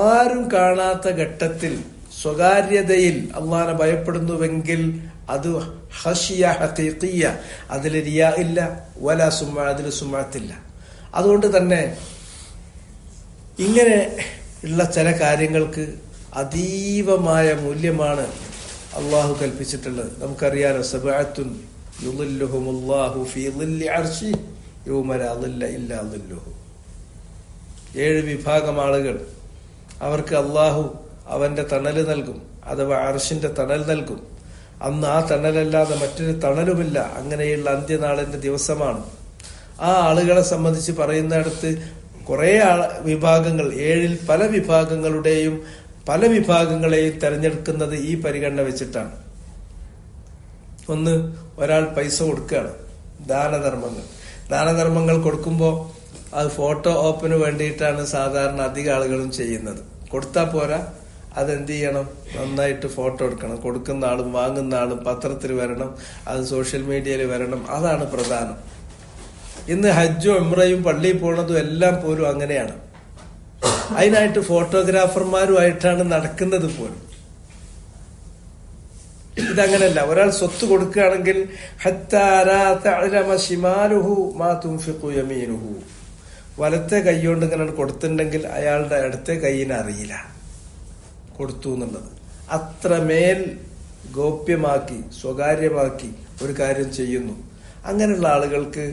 ആരും കാണാത്ത ഘട്ടത്തിൽ സ്വകാര്യതയിൽ അള്ളാഹനെ ഭയപ്പെടുന്നുവെങ്കിൽ അത് ഖശിയ ഹഖീഖിയ്യ, അതിൽ റിയാ ഇല്ല, വല സുമ, അതിൽ സുമഅത്തില്ല. അതുകൊണ്ട് തന്നെ ഇങ്ങനെ ഉള്ള ചില കാര്യങ്ങൾക്ക് അതീവമായ മൂല്യമാണ് അള്ളാഹു കൽപ്പിച്ചിട്ടുള്ളത്. നമുക്കറിയാലോ, സബഅത്തുൻ യുളില്ലുഹുമുല്ലാഹു ഫീ ളില്ലി അർശി യൗമ ലാ ളില്ല ഇല്ലാ ളില്ലുഹു. 7 വിഭാഗം ആളുകൾ, അവർക്ക് അള്ളാഹു അവന്റെ തണല് നൽകും, അഥവാ അർശിന്റെ തണൽ നൽകും. അന്ന് ആ തണലല്ലാതെ മറ്റൊരു തണലുമില്ല. അങ്ങനെയുള്ള അന്ത്യനാളിന്റെ ദിവസമാണ്. ആ ആളുകളെ സംബന്ധിച്ച് പറയുന്നിടത്ത് കുറെ വിഭാഗങ്ങൾ, 7 പല വിഭാഗങ്ങളുടെയും പല വിഭാഗങ്ങളെയും തെരഞ്ഞെടുക്കുന്നത് ഈ പരിഗണന വെച്ചിട്ടാണ്. ഒന്ന്, ഒരാൾ പൈസ കൊടുക്കുകയാണ്, ദാനധർമ്മങ്ങൾ കൊടുക്കുമ്പോൾ അത് ഫോട്ടോ ഓപ്പിന് വേണ്ടിയിട്ടാണ് സാധാരണ അധിക ആളുകളും ചെയ്യുന്നത്. കൊടുത്താൽ പോരാ, അതെന്ത് ചെയ്യണം? നന്നായിട്ട് ഫോട്ടോ എടുക്കണം. കൊടുക്കുന്ന ആളും വാങ്ങുന്ന ആളും പത്രത്തിൽ വരണം, അത് സോഷ്യൽ മീഡിയയിൽ വരണം. അതാണ് പ്രധാനം. ഇന്ന് ഹജ്ജും ഉംറയും പള്ളിയിൽ പോണതും എല്ലാം പോലും അങ്ങനെയാണ്. അതിനായിട്ട് ഫോട്ടോഗ്രാഫർമാരുമായിട്ടാണ് നടക്കുന്നത് പോലും. ഇതങ്ങനല്ല. ഒരാൾ സ്വത്ത് കൊടുക്കുകയാണെങ്കിൽ ഹത്താ ലാ തഅലമ ശിമാലുഹു മാ തുൻഫിഖു യമീനുഹു, വലത്തെ കൈകൊണ്ട് ഇങ്ങനെ കൊടുത്തിട്ടുണ്ടെങ്കിൽ അയാളുടെ ഇടത്തെ കൈയിന് അറിയില്ല കൊടുത്തു എന്നുള്ളത്. അത്രമേൽ ഗോപ്യമാക്കി, സ്വകാര്യമാക്കി ഒരു കാര്യം ചെയ്യുന്നു. അങ്ങനെയുള്ള ആളുകൾക്ക്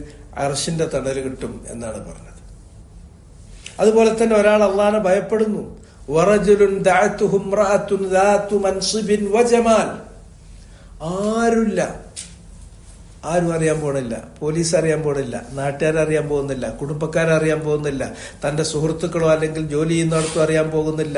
അർശിന്റെ തണല് കിട്ടും എന്നാണ് പറഞ്ഞത്. അതുപോലെ തന്നെ ഒരാൾ അള്ളാഹനെ ഭയപ്പെടുന്നു. വറജുലുൻ ദഅതുഹു ഇംറഅത്തുൻ ദാതു മൻസിബിൻ വജമാൽ, ആരും അറിയാൻ പോണില്ല, പോലീസ് അറിയാൻ പോണില്ല, നാട്ടുകാരറിയാൻ പോകുന്നില്ല, കുടുംബക്കാരറിയാൻ പോകുന്നില്ല, തന്റെ സുഹൃത്തുക്കളോ അല്ലെങ്കിൽ ജോലി ചെയ്യുന്നിടത്തോ അറിയാൻ പോകുന്നില്ല,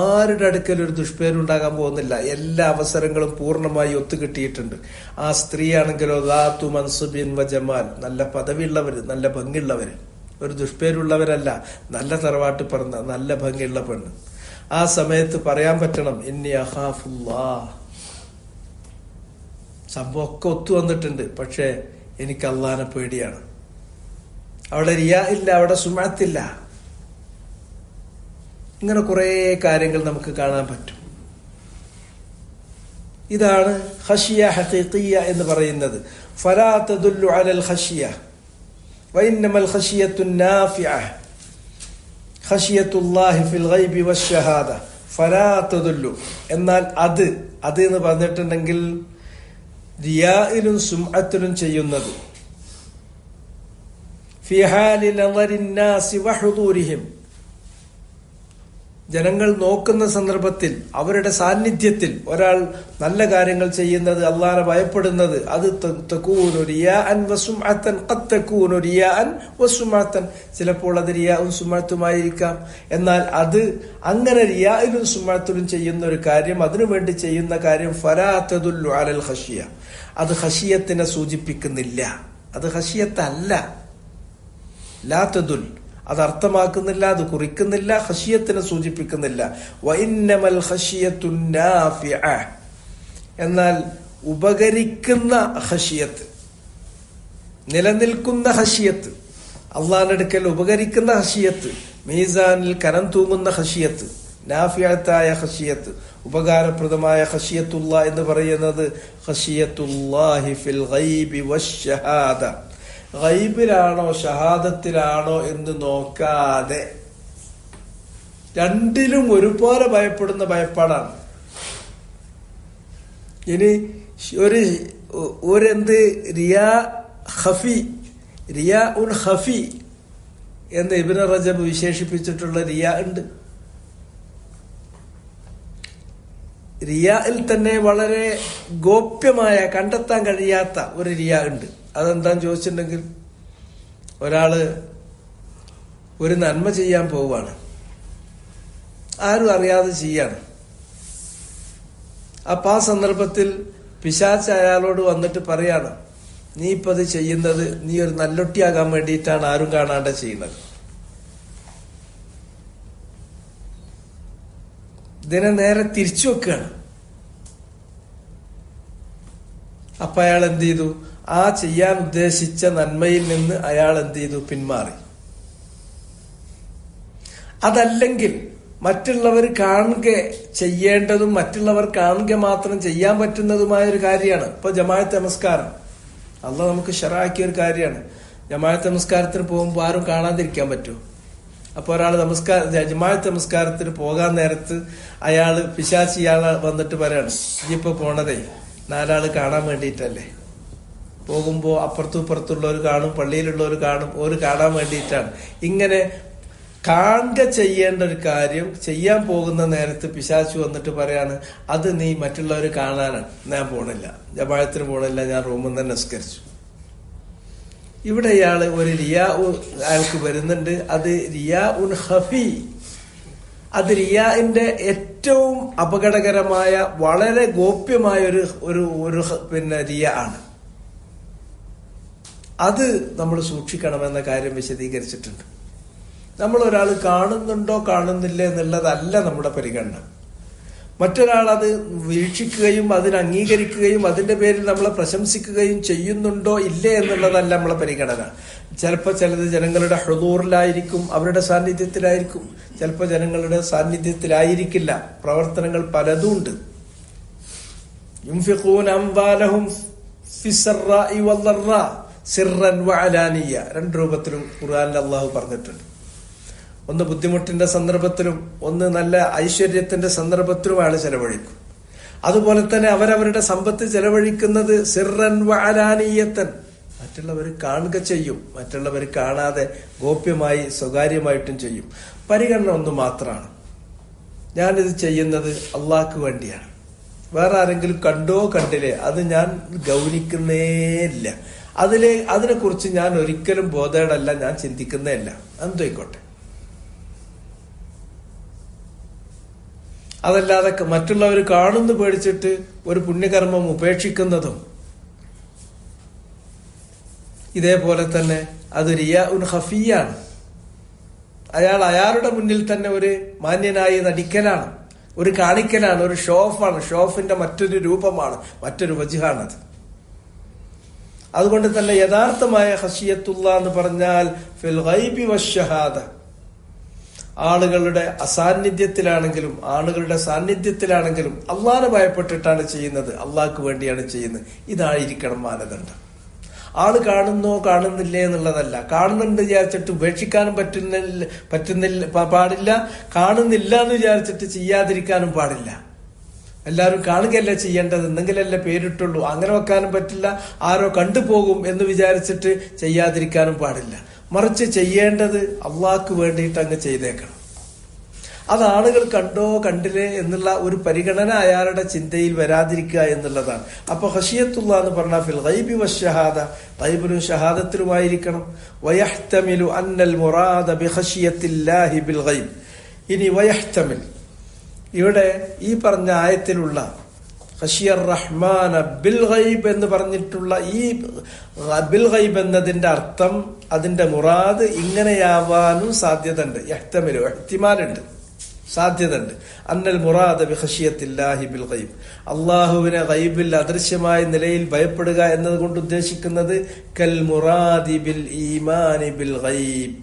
ആരുടെ അടുക്കൽ ഒരു ദുഷ്പേരുണ്ടാകാൻ പോകുന്നില്ല. എല്ലാ അവസരങ്ങളും പൂർണ്ണമായി ഒത്തുകിട്ടിയിട്ടുണ്ട്. ആ സ്ത്രീയാണെങ്കിലോ ദാതു മൻസിബിൻ വജമാൽ, നല്ല പദവിയുള്ളവര്, നല്ല ഭംഗിയുള്ളവര്, ഒരു ദുഷ്പേരുള്ളവരല്ല, നല്ല തറവാട്ട് പറഞ്ഞ നല്ല ഭംഗിയുള്ള പെണ്ണ്. ആ സമയത്ത് പറയാൻ പറ്റണം, ഇന്നി അഖാഫുല്ലാഹ്. സംഭവമൊക്കെ ഒത്തു വന്നിട്ടുണ്ട്, പക്ഷെ എനിക്ക് അള്ളാഹനെ പേടിയാണ്. അവിടെ റിയാ ഇല്ല, അവിടെ സുമഅത്തില്ല. ഇങ്ങനെ കുറേ കാര്യങ്ങൾ നമുക്ക് കാണാൻ പറ്റും. ഇതാണ് ഖശിയ ഹഖീഖിയ എന്ന് പറയുന്നത്. ഫലാ തദുല്ലു അലൽ ഖശിയ വഇന്നമൽ ഖശിയത്തു നാഫിഅ ഖശിയത്തുല്ലാഹി ഫിൽ ഗൈബി വശഹാദ ഫലാ തദുല്ലു. എന്നാൽ അത് എന്ന് പറഞ്ഞിട്ടുണ്ടെങ്കിൽ റിയാഇലും സുംഅത്തിലും ചെയ്യുന്നത്, ഫി ഹാലി നളരിൻ നാസി വഹുദൂരിഹിം, ജനങ്ങൾ നോക്കുന്ന സന്ദർഭത്തിൽ അവരുടെ സാന്നിധ്യത്തിൽ ഒരാൾ നല്ല കാര്യങ്ങൾ ചെയ്യുന്നത്, അല്ലാഹനെ ഭയപ്പെടുന്നത്, അത് തകൂനു റിയാഅൻ വസുംഅതൻ ഖദ് തകൂനു റിയാഅൻ വസുംഅതൻ, ചിലപ്പോൾ അത് റിയാഉം സുംഅത്തുമായിരിക്കാം. എന്നാൽ അത് അങ്ങനെ റിയാഇലും സുംഅത്തിലും ചെയ്യുന്ന ഒരു കാര്യം, അതിനുവേണ്ടി ചെയ്യുന്ന കാര്യം ഫലാ തദുല്ലു അലൽ ഖശിയ, അത് ഖശിയത്തിനെ സൂചിപ്പിക്കുന്നില്ല, അത് ഖശിയത്തല്ല. ലാ തദുൽ, അത് അർത്ഥമാക്കുന്നില്ല, അത് കുറിക്കുന്നില്ല, ഖശിയത്തിനെ സൂചിപ്പിക്കുന്നില്ല. വഇന്നമൽ ഖശിയത്തു നാഫിഅ, എന്നാൽ ഉപകരിക്കുന്ന ഖശിയത്ത്, നിലനിൽക്കുന്ന ഖശിയത്ത്, അള്ളാഹുവിന്റെ അടുക്കൽ ഉപകരിക്കുന്ന ഖശിയത്ത്, മീസാനിൽ കനം തൂങ്ങുന്ന ഖശിയത്ത്, നാഫിഅത്തായ ഖശിയത്ത്, ഉപകാരപ്രദമായ ഖശിയത്തുല്ലാ എന്ന് പറയുന്നത് ഖശിയത്തുല്ലാഹി ഫിൽ ഗൈബി വശഹാദ, ഗൈബിലാണോ ഷഹാദത്തിലാണോ എന്ന് നോക്കാതെ രണ്ടിലും ഒരുപോലെ ഭയപ്പെടുന്ന ഭയപ്പാടാണ്. ഇനി ഒരെന്ത് റിയാ ഖഫി, റിയാ ഉൽ ഖഫി എന്ന് ഇബ്നു റജബ് വിശേഷിപ്പിച്ചിട്ടുള്ള റിയാ ഉണ്ട്. റിയായിൽ തന്നെ വളരെ ഗോപ്യമായ, കണ്ടെത്താൻ കഴിയാത്ത ഒരു റിയാ ഉണ്ട്. അതെന്താന്ന് ചോദിച്ചിട്ടുണ്ടെങ്കിൽ, ഒരാള് ഒരു നന്മ ചെയ്യാൻ പോവുകയാണ്, ആരും അറിയാതെ ചെയ്യാണ്. അപ്പൊ ആ സന്ദർഭത്തിൽ പിശാച് അയാളോട് വന്നിട്ട് പറയാണ്, നീ ഇപ്പൊ അത് ചെയ്യുന്നത് നീ ഒരു നല്ലൊട്ടിയാകാൻ വേണ്ടിയിട്ടാണ്, ആരും കാണാണ്ട് ചെയ്യുന്നത്. ഇതിനെ നേരെ തിരിച്ചു വെക്കുകയാണ്. അപ്പൊ അയാൾ എന്ത് ചെയ്തു? ആ ചെയ്യാൻ ഉദ്ദേശിച്ച നന്മയിൽ നിന്ന് അയാൾ എന്ത് ചെയ്തു? പിന്മാറി. അതല്ലെങ്കിൽ മറ്റുള്ളവർ കാണുക ചെയ്യേണ്ടതും മറ്റുള്ളവർ കാണുക മാത്രം ചെയ്യാൻ പറ്റുന്നതുമായ ഒരു കാര്യമാണ്. ഇപ്പൊ ജമാഅത്ത് നമസ്കാരം അള്ളാഹ് നമുക്ക് ശറഅാക്കിയ ഒരു കാര്യമാണ്. ജമാഅത്ത് നമസ്കാരത്തിന് പോകുമ്പോൾ ആരും കാണാതിരിക്കാൻ പറ്റുമോ? അപ്പൊ ഒരാൾ ജമാഅത്ത് നമസ്കാരത്തിന് പോകാൻ നേരത്ത് അയാള് പിശാച് ഇയാളെ വന്നിട്ട് പറയാണ്, ഇപ്പൊ പോണതേ നാലാള് കാണാൻ വേണ്ടിയിട്ടല്ലേ, പോകുമ്പോ അപ്പുറത്തും ഇപ്പുറത്തുള്ളവർ കാണും, പള്ളിയിലുള്ളവർ കാണും, ഒരു കാണാൻ വേണ്ടിയിട്ടാണ്. ഇങ്ങനെ കാണുക ചെയ്യേണ്ട ഒരു കാര്യം ചെയ്യാൻ പോകുന്ന നേരത്ത് പിശാചു വന്നിട്ട് പറയാണ്, അത് നീ മറ്റുള്ളവർ കാണാനാണ്, ഞാൻ പോണില്ല, ജമാഅത്തിന് പോണില്ല, ഞാൻ റൂമിൽ തന്നെ നിസ്കരിച്ചു. ഇവിടെ ഇയാള് ഒരു റിയാ അയാൾക്ക് വരുന്നുണ്ട്. അത് റിയാ ഉൻ ഖഫി, അത് റിയാഇന്റെ ഏറ്റവും അപകടകരമായ വളരെ ഗോപ്യമായ ഒരു പിന്നെ റിയ ആണ്. അത് നമ്മൾ സൂക്ഷിക്കണമെന്ന കാര്യം വിശദീകരിച്ചിട്ടുണ്ട്. നമ്മൾ ഒരാൾ കാണുന്നുണ്ടോ കാണുന്നില്ല എന്നുള്ളതല്ല നമ്മുടെ പരിഗണന. മറ്റൊരാൾ അത് വീക്ഷിക്കുകയും അതിന് അംഗീകരിക്കുകയും അതിന്റെ പേരിൽ നമ്മളെ പ്രശംസിക്കുകയും ചെയ്യുന്നുണ്ടോ ഇല്ലേ എന്നുള്ളതല്ല നമ്മളെ പരിഗണന. ചിലപ്പോൾ ചിലത് ജനങ്ങളുടെ ഹുദൂറിലായിരിക്കും, അവരുടെ സാന്നിധ്യത്തിലായിരിക്കും, ചിലപ്പോൾ ജനങ്ങളുടെ സാന്നിധ്യത്തിലായിരിക്കില്ല. പ്രവർത്തനങ്ങൾ പലതും ഉണ്ട്. യുൻഫിഖൂന അംവാലഹും ഫിസ്സറാഇ വദ്ദറാ സിർറൻ വഅലാനിയ, രണ്ട് രൂപത്തിലും ഖുർആനിൽ അല്ലാഹു പറഞ്ഞിട്ടുണ്ട്. ഒന്ന് ബുദ്ധിമുട്ടിന്റെ സന്ദർഭത്തിലും ഒന്ന് നല്ല ഐശ്വര്യത്തിന്റെ സന്ദർഭത്തിലും അയാൾ ചെലവഴിക്കും. അതുപോലെ തന്നെ അവരവരുടെ സമ്പത്ത് ചെലവഴിക്കുന്നത് സിർറൻ വഅലാനിയത്തൻ, മറ്റുള്ളവർ കാണുക ചെയ്യും, മറ്റുള്ളവർ കാണാതെ ഗോപ്യമായി സ്വകാര്യമായിട്ടും ചെയ്യും. പരിഗണന ഒന്ന് മാത്രമാണ്, ഞാനിത് ചെയ്യുന്നത് അള്ളാഹ്ക്ക് വേണ്ടിയാണ്. വേറെ ആരെങ്കിലും കണ്ടോ കണ്ടില്ലേ അത് ഞാൻ ഗൗനിക്കുന്നേയില്ല. അതിനെക്കുറിച്ച് ഞാൻ ഒരിക്കലും ബോധേടല്ല, ഞാൻ ചിന്തിക്കുന്നേ ഇല്ല. എന്തുമായിക്കോട്ടെ. അതല്ലാതെ മറ്റുള്ളവർ കാണുന്നു പേടിച്ചിട്ട് ഒരു പുണ്യകർമ്മം ഉപേക്ഷിക്കുന്നതും ഇതേപോലെ തന്നെ അത് റിയാ ഉൻ ഖഫിയാണ്. അയാളുടെ മുന്നിൽ തന്നെ ഒരു മാന്യനായി നടിക്കലാണ്, ഒരു കാണിക്കലാണ്, ഒരു ഷോഫാണ്. ഷോഫിന്റെ മറ്റൊരു രൂപമാണ്, മറ്റൊരു വജ്ഹാണത്. അതുകൊണ്ട് തന്നെ യഥാർത്ഥമായ ഖശിയത്തുല്ലാ എന്ന് പറഞ്ഞാൽ ഫിൽ ഗൈബി വശഹാദ, ആളുകളുടെ അസാന്നിധ്യത്തിലാണെങ്കിലും ആളുകളുടെ സാന്നിധ്യത്തിലാണെങ്കിലും അള്ളാഹനെ ഭയപ്പെട്ടിട്ടാണ് ചെയ്യുന്നത്, അള്ളാഹ്ക്ക് വേണ്ടിയാണ് ചെയ്യുന്നത്. ഇതായിരിക്കണം മാനദണ്ഡം. ആള് കാണുന്നോ കാണുന്നില്ലേ എന്നുള്ളതല്ല. കാണുന്നുണ്ട് വിചാരിച്ചിട്ട് ഉപേക്ഷിക്കാനും പറ്റുന്നില്ല പാടില്ല, കാണുന്നില്ല എന്ന് വിചാരിച്ചിട്ട് ചെയ്യാതിരിക്കാനും പാടില്ല. എല്ലാവരും കാണുകയല്ല ചെയ്യേണ്ടത്, എന്തെങ്കിലല്ലേ പേരിട്ടുള്ളൂ, അങ്ങനെ വെക്കാനും പറ്റില്ല. ആരോ കണ്ടുപോകും എന്ന് വിചാരിച്ചിട്ട് ചെയ്യാതിരിക്കാനും പാടില്ല. മറിച്ച് ചെയ്യേണ്ടത് അള്ളാഹ്ക്ക് വേണ്ടിയിട്ട് അങ്ങ് ചെയ്തേക്കണം. അത് ആളുകൾ കണ്ടോ കണ്ടില്ലേ എന്നുള്ള ഒരു പരിഗണന അയാളുടെ ചിന്തയിൽ വരാതിരിക്കുക എന്നുള്ളതാണ്. അപ്പൊ ഖശിയത്തുള്ള എന്ന് പറഞ്ഞാൽ ഫിൽ ഗൈബി വശഹാദ, ഗൈബിലും ഷഹാദത്തിലുമായിരിക്കണം. വയഹ്തമിലു അന്നൽ മുറാദ ബിഖശിയത്തില്ലാഹി ബിൽ ഗൈബ്. ഇനി വയഹ്തമിൽ, ഇവിടെ ഈ പറഞ്ഞ ആയത്തിലുള്ള ഖശിയർ റഹ്മാന ബിൽ ഗൈബ് എന്ന് പറഞ്ഞിട്ടുള്ള ഈ ബിൽ ഗൈബ് എന്നതിന്റെ അർത്ഥം, അതിന്റെ മുറാദ് ഇങ്ങനെയാവാനും സാധ്യതയുണ്ട്. യഹ്തമിലു, ഇഹ്തിമാലുണ്ട്, സാധ്യതയുണ്ട്. അന്നൽ മുറാദ ബിഖശിയത്തില്ലാഹി ബിൽ ഗൈബ്, അള്ളാഹുവിനെ ഗൈബിൽ അദൃശ്യമായ നിലയിൽ ഭയപ്പെടുക എന്നതുകൊണ്ട് ഉദ്ദേശിക്കുന്നത് കൽ മുറാദി ബിൽ ഈമാനി ബിൽ ഗൈബ്,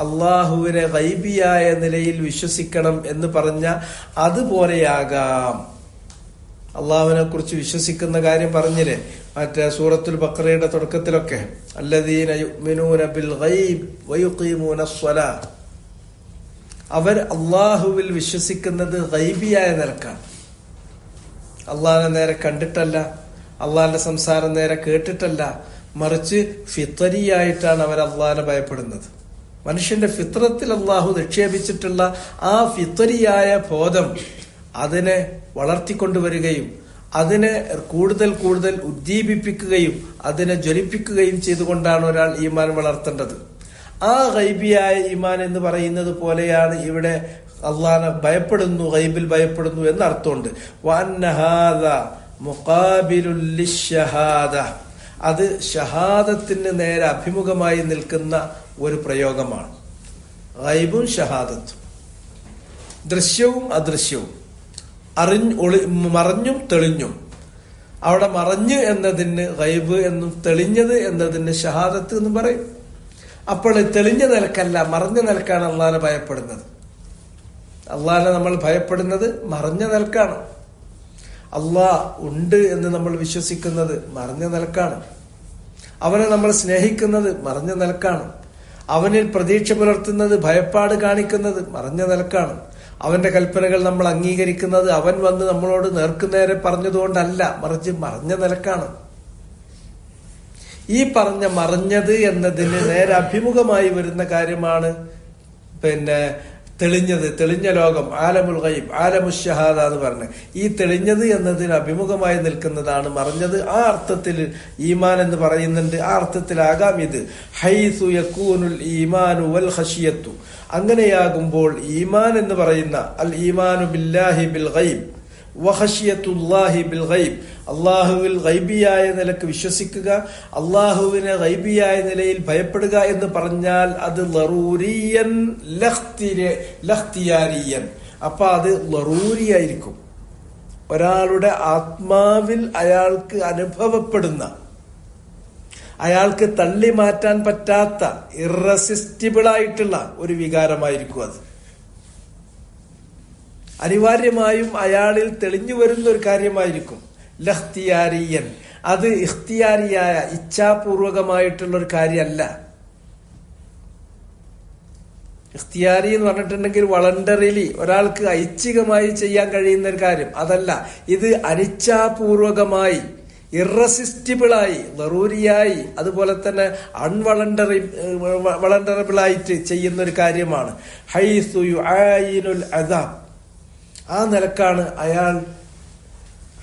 അള്ളാഹുവിനെ ഗൈബിയായ നിലയിൽ വിശ്വസിക്കണം എന്ന് പറഞ്ഞ അതുപോലെയാകാം. അള്ളാഹുവിനെ കുറിച്ച് വിശ്വസിക്കുന്ന കാര്യം പറഞ്ഞില്ലേ മറ്റേ സൂറത്തുൽ ബഖറയുടെ തുടക്കത്തിലൊക്കെ, അല്ലദീന യുഅ്മിനൂന ബിൽ ഗൈബ് വയുഖീമൂനസ് സ്വലാ, അവർ അള്ളാഹുവിൽ വിശ്വസിക്കുന്നത് ഗൈബിയായ നിലക്കാണ്. അള്ളാഹിനെ നേരെ കണ്ടിട്ടല്ല, അള്ളാഹിന്റെ സംസാരം നേരെ കേട്ടിട്ടല്ല, മറിച്ച് ഫിത്തരിയായിട്ടാണ് അവർ അള്ളാഹിനെ ഭയപ്പെടുന്നത്. മനുഷ്യന്റെ ഫിത്രത്തിൽ അള്ളാഹു നിക്ഷേപിച്ചിട്ടുള്ള ആ ഫിത്തരിയായ ബോധം അതിനെ വളർത്തിക്കൊണ്ടുവരികയും അതിനെ കൂടുതൽ കൂടുതൽ ഉദ്ദീപിപ്പിക്കുകയും അതിനെ ജ്വലിപ്പിക്കുകയും ചെയ്തുകൊണ്ടാണ് ഒരാൾ ഈമാൻ വളർത്തേണ്ടത്. ആ ഗൈബിയായ ഈമാൻ എന്ന് പറയുന്നത് പോലെയാണ് ഇവിടെ അള്ളാഹനെ ഭയപ്പെടുന്നു, ഗൈബിൽ ഭയപ്പെടുന്നു എന്നർത്ഥമുണ്ട്. വഅന്നഹാദ മുഖാബിലുൽ ലിശ്ശഹാദ, അത് ഷഹാദത്തിന് നേരെ അഭിമുഖമായി നിൽക്കുന്ന ഒരു പ്രയോഗമാണ്. ഗൈബും ഷഹാദത്തും, ദൃശ്യവും അദൃശ്യവും, മറഞ്ഞും തെളിഞ്ഞും. അവിടെ മറഞ്ഞ് എന്നതിന് ഗൈബ് എന്നും തെളിഞ്ഞത് എന്നതിന് ഷഹാദത്ത് എന്നും പറയും. അപ്പോൾ തെളിഞ്ഞ നിലക്കല്ല, മറഞ്ഞ നിലക്കാണ് അള്ളാഹനെ ഭയപ്പെടുന്നത്. അള്ളാഹനെ നമ്മൾ ഭയപ്പെടുന്നത് മറഞ്ഞ നിലക്കാണ്. അള്ളാഹ് ഉണ്ട് എന്ന് നമ്മൾ വിശ്വസിക്കുന്നത് മറഞ്ഞ നിലക്കാണ്. അവനെ നമ്മൾ സ്നേഹിക്കുന്നത് മറഞ്ഞ നിലക്കാണ്. അവനിൽ പ്രതീക്ഷ പുലർത്തുന്നത്, ഭയപ്പാട് കാണിക്കുന്നത് മറഞ്ഞ നിലക്കാണ്. അവന്റെ കൽപ്പനകൾ നമ്മൾ അംഗീകരിക്കുന്നത് അവൻ വന്ന് നമ്മളോട് നേർക്കുനേരെ പറഞ്ഞതുകൊണ്ടല്ല, മറിച്ച് മറഞ്ഞ നിലക്കാണ്. ഈ പറഞ്ഞ മറഞ്ഞത് എന്നതിന് നേരെ അഭിമുഖമായി വരുന്ന കാര്യമാണ് തെളിഞ്ഞത്, തെളിഞ്ഞ ലോകം, ആലമുൽ ഗൈബ്, ആലമുൽ ഷഹാദ എന്ന് പറഞ്ഞ് ഈ തെളിഞ്ഞത് എന്നതിന് അഭിമുഖമായി നിൽക്കുന്നതാണ് മറഞ്ഞത്. ആ അർത്ഥത്തിൽ ഈമാൻ എന്ന് പറയുന്നുണ്ട്. ആ അർത്ഥത്തിലാകാം ഇത്. ഹൈസു യകൂനുൽ ഈമാനു വൽ ഖശിയത്തു, അങ്ങനെയാകുമ്പോൾ ഈമാൻ എന്ന് പറയുന്ന അൽ ഈമാനു ബില്ലാഹി ബിൽ ഗൈബ് വഖശിയത്തുല്ലാഹി ബിൽ ഗൈബ്, അള്ളാഹുവിൽ ഗൈബിയായ നിലക്ക് വിശ്വസിക്കുക, അള്ളാഹുവിനെ ഗൈബിയായ നിലയിൽ ഭയപ്പെടുക എന്ന് പറഞ്ഞാൽ അത് ലറൂരിയൻ ലഖ്തിയാരിയൻ. അപ്പൊ അത് ലറൂരിയായിരിക്കും. ഒരാളുടെ ആത്മാവിൽ അയാൾക്ക് അനുഭവപ്പെടുന്ന, അയാൾക്ക് തള്ളി മാറ്റാൻ പറ്റാത്ത ഇറസിസ്റ്റിബിൾ ആയിട്ടുള്ള ഒരു വികാരമായിരിക്കും അത്. അനിവാര്യമായും അയാളിൽ തെളിഞ്ഞു വരുന്ന ഒരു കാര്യമായിരിക്കും. ലഖ്തിയാരിയൻ, അത് ഇഖ്തിയാരിയായ ഇച്ഛാപൂർവകമായിട്ടുള്ള ഒരു കാര്യമല്ല. ഇഖ്തിയാരി എന്ന് പറഞ്ഞിട്ടുണ്ടെങ്കിൽ വളണ്ടറിലി ഒരാൾക്ക് ഐച്ഛികമായി ചെയ്യാൻ കഴിയുന്ന ഒരു കാര്യം അതല്ല. ഇത് അനിച്ഛാപൂർവകമായി, ഇറസിസ്റ്റിബിളായി, ലറൂരിയായി, അതുപോലെ തന്നെ വളണ്ടറബിളായിട്ട് ചെയ്യുന്ന ഒരു കാര്യമാണ്. ഹൈസു യുആയിനുൽ അദാബ്, ആ നിലക്കാണ് അയാൾ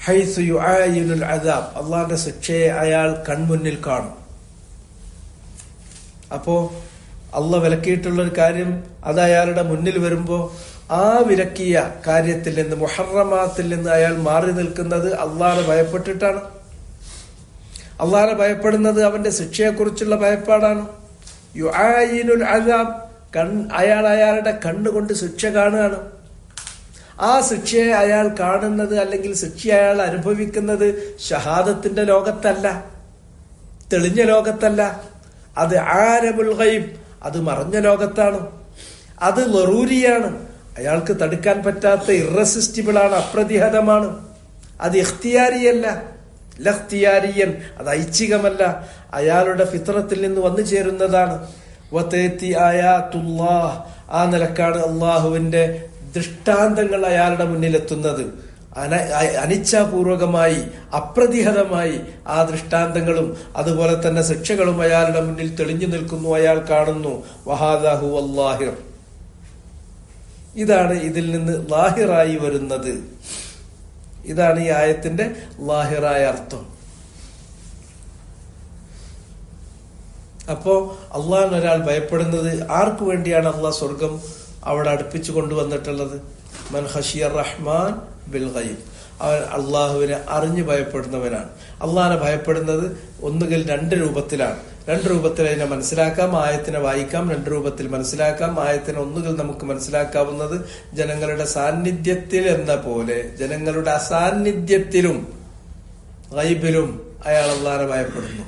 ഹൈസു യുആയിനുൽ അദാബ്, അള്ളാന്റെ ശിക്ഷയെ അയാൾ കൺമുന്നിൽ കാണും. അപ്പോ അള്ളാഹ് വിലക്കിയിട്ടുള്ള ഒരു കാര്യം അത് അയാളുടെ മുന്നിൽ വരുമ്പോ ആ വിലക്കിയ കാര്യത്തിൽ നിന്ന്, മുഹറമാത്തിൽ നിന്ന് അയാൾ മാറി നിൽക്കുന്നത് അള്ളാഹനെ ഭയപ്പെട്ടിട്ടാണ്. അള്ളാഹനെ ഭയപ്പെടുന്നത് അവന്റെ ശിക്ഷയെക്കുറിച്ചുള്ള ഭയപ്പാടാണ്. യുആയിനുൽ അദാബ്, അയാൾ അയാളുടെ കണ്ണുകൊണ്ട് ശിക്ഷ കാണുകയാണ്. ആ ശിക്ഷയെ അയാൾ കാണുന്നത് അല്ലെങ്കിൽ ശിക്ഷ അയാൾ അനുഭവിക്കുന്നത് ഷഹാദത്തിന്റെ ലോകത്തല്ല, തെളിഞ്ഞ ലോകത്തല്ല, അത് ആലമുൽ ഗൈബ്, അത് മറഞ്ഞ ലോകത്താണ്. അത് ലറൂരിയാണ്, അയാൾക്ക് തടുക്കാൻ പറ്റാത്ത ഇറസിസ്റ്റിബിൾ ആണ്, അപ്രതിഹതമാണ്. അത് ഇഖ്തിയാരിയല്ല, ലഖ്തിയാരിയൻ, അത് ഐച്ഛികമല്ല, അയാളുടെ ഫിത്രത്തിൽ നിന്ന് വന്നു ചേരുന്നതാണ്. വതഅതി ആയാതുല്ലാഹ്, ആ നിലക്കാണ് അള്ളാഹുവിന്റെ ദൃഷ്ടാന്തങ്ങൾ അയാളുടെ മുന്നിലെത്തുന്നത്. അനിച്ഛാപൂർവകമായി അപ്രതിഹതമായി ആ ദൃഷ്ടാന്തങ്ങളും അതുപോലെ തന്നെ ശിക്ഷകളും അയാളുടെ മുന്നിൽ തെളിഞ്ഞു നിൽക്കുന്നു, അയാൾ കാണുന്നു. വഹാദാ ഹുവൽ ലാഹിർ, ഇതാണ് ഇതിൽ നിന്ന് ലാഹിറായി വരുന്നത്. ഇതാണ് ഈ ആയത്തിന്റെ ലാഹിറായ അർത്ഥം. അപ്പോ അള്ളാഹിന് ഒരാൾ ഭയപ്പെടുന്നത്, ആർക്കു വേണ്ടിയാണ് അള്ളാഹ് സ്വർഗം അവിടെ അടുപ്പിച്ചു കൊണ്ടുവന്നിട്ടുള്ളത്? മൻ ഖശിയർ റഹ്മാൻ ബിൽ ഗൈബ്, അവൻ അള്ളാഹുവിനെ അറിഞ്ഞു ഭയപ്പെടുന്നവനാണ്. അള്ളാഹിനെ ഭയപ്പെടുന്നത് ഒന്നുകിൽ രണ്ട് രൂപത്തിലാണ്. രണ്ട് രൂപത്തിൽ അതിനെ മനസ്സിലാക്കാം, ആയത്തിനെ വായിക്കാം, രണ്ട് രൂപത്തിൽ മനസ്സിലാക്കാം. ആയത്തിനെ ഒന്നുകിൽ നമുക്ക് മനസ്സിലാക്കാവുന്നത് ജനങ്ങളുടെ സാന്നിധ്യത്തിൽ എന്ന പോലെ, ജനങ്ങളുടെ അസാന്നിധ്യത്തിലും ഗൈബിലും അയാൾ അള്ളാഹിനെ ഭയപ്പെടുന്നു.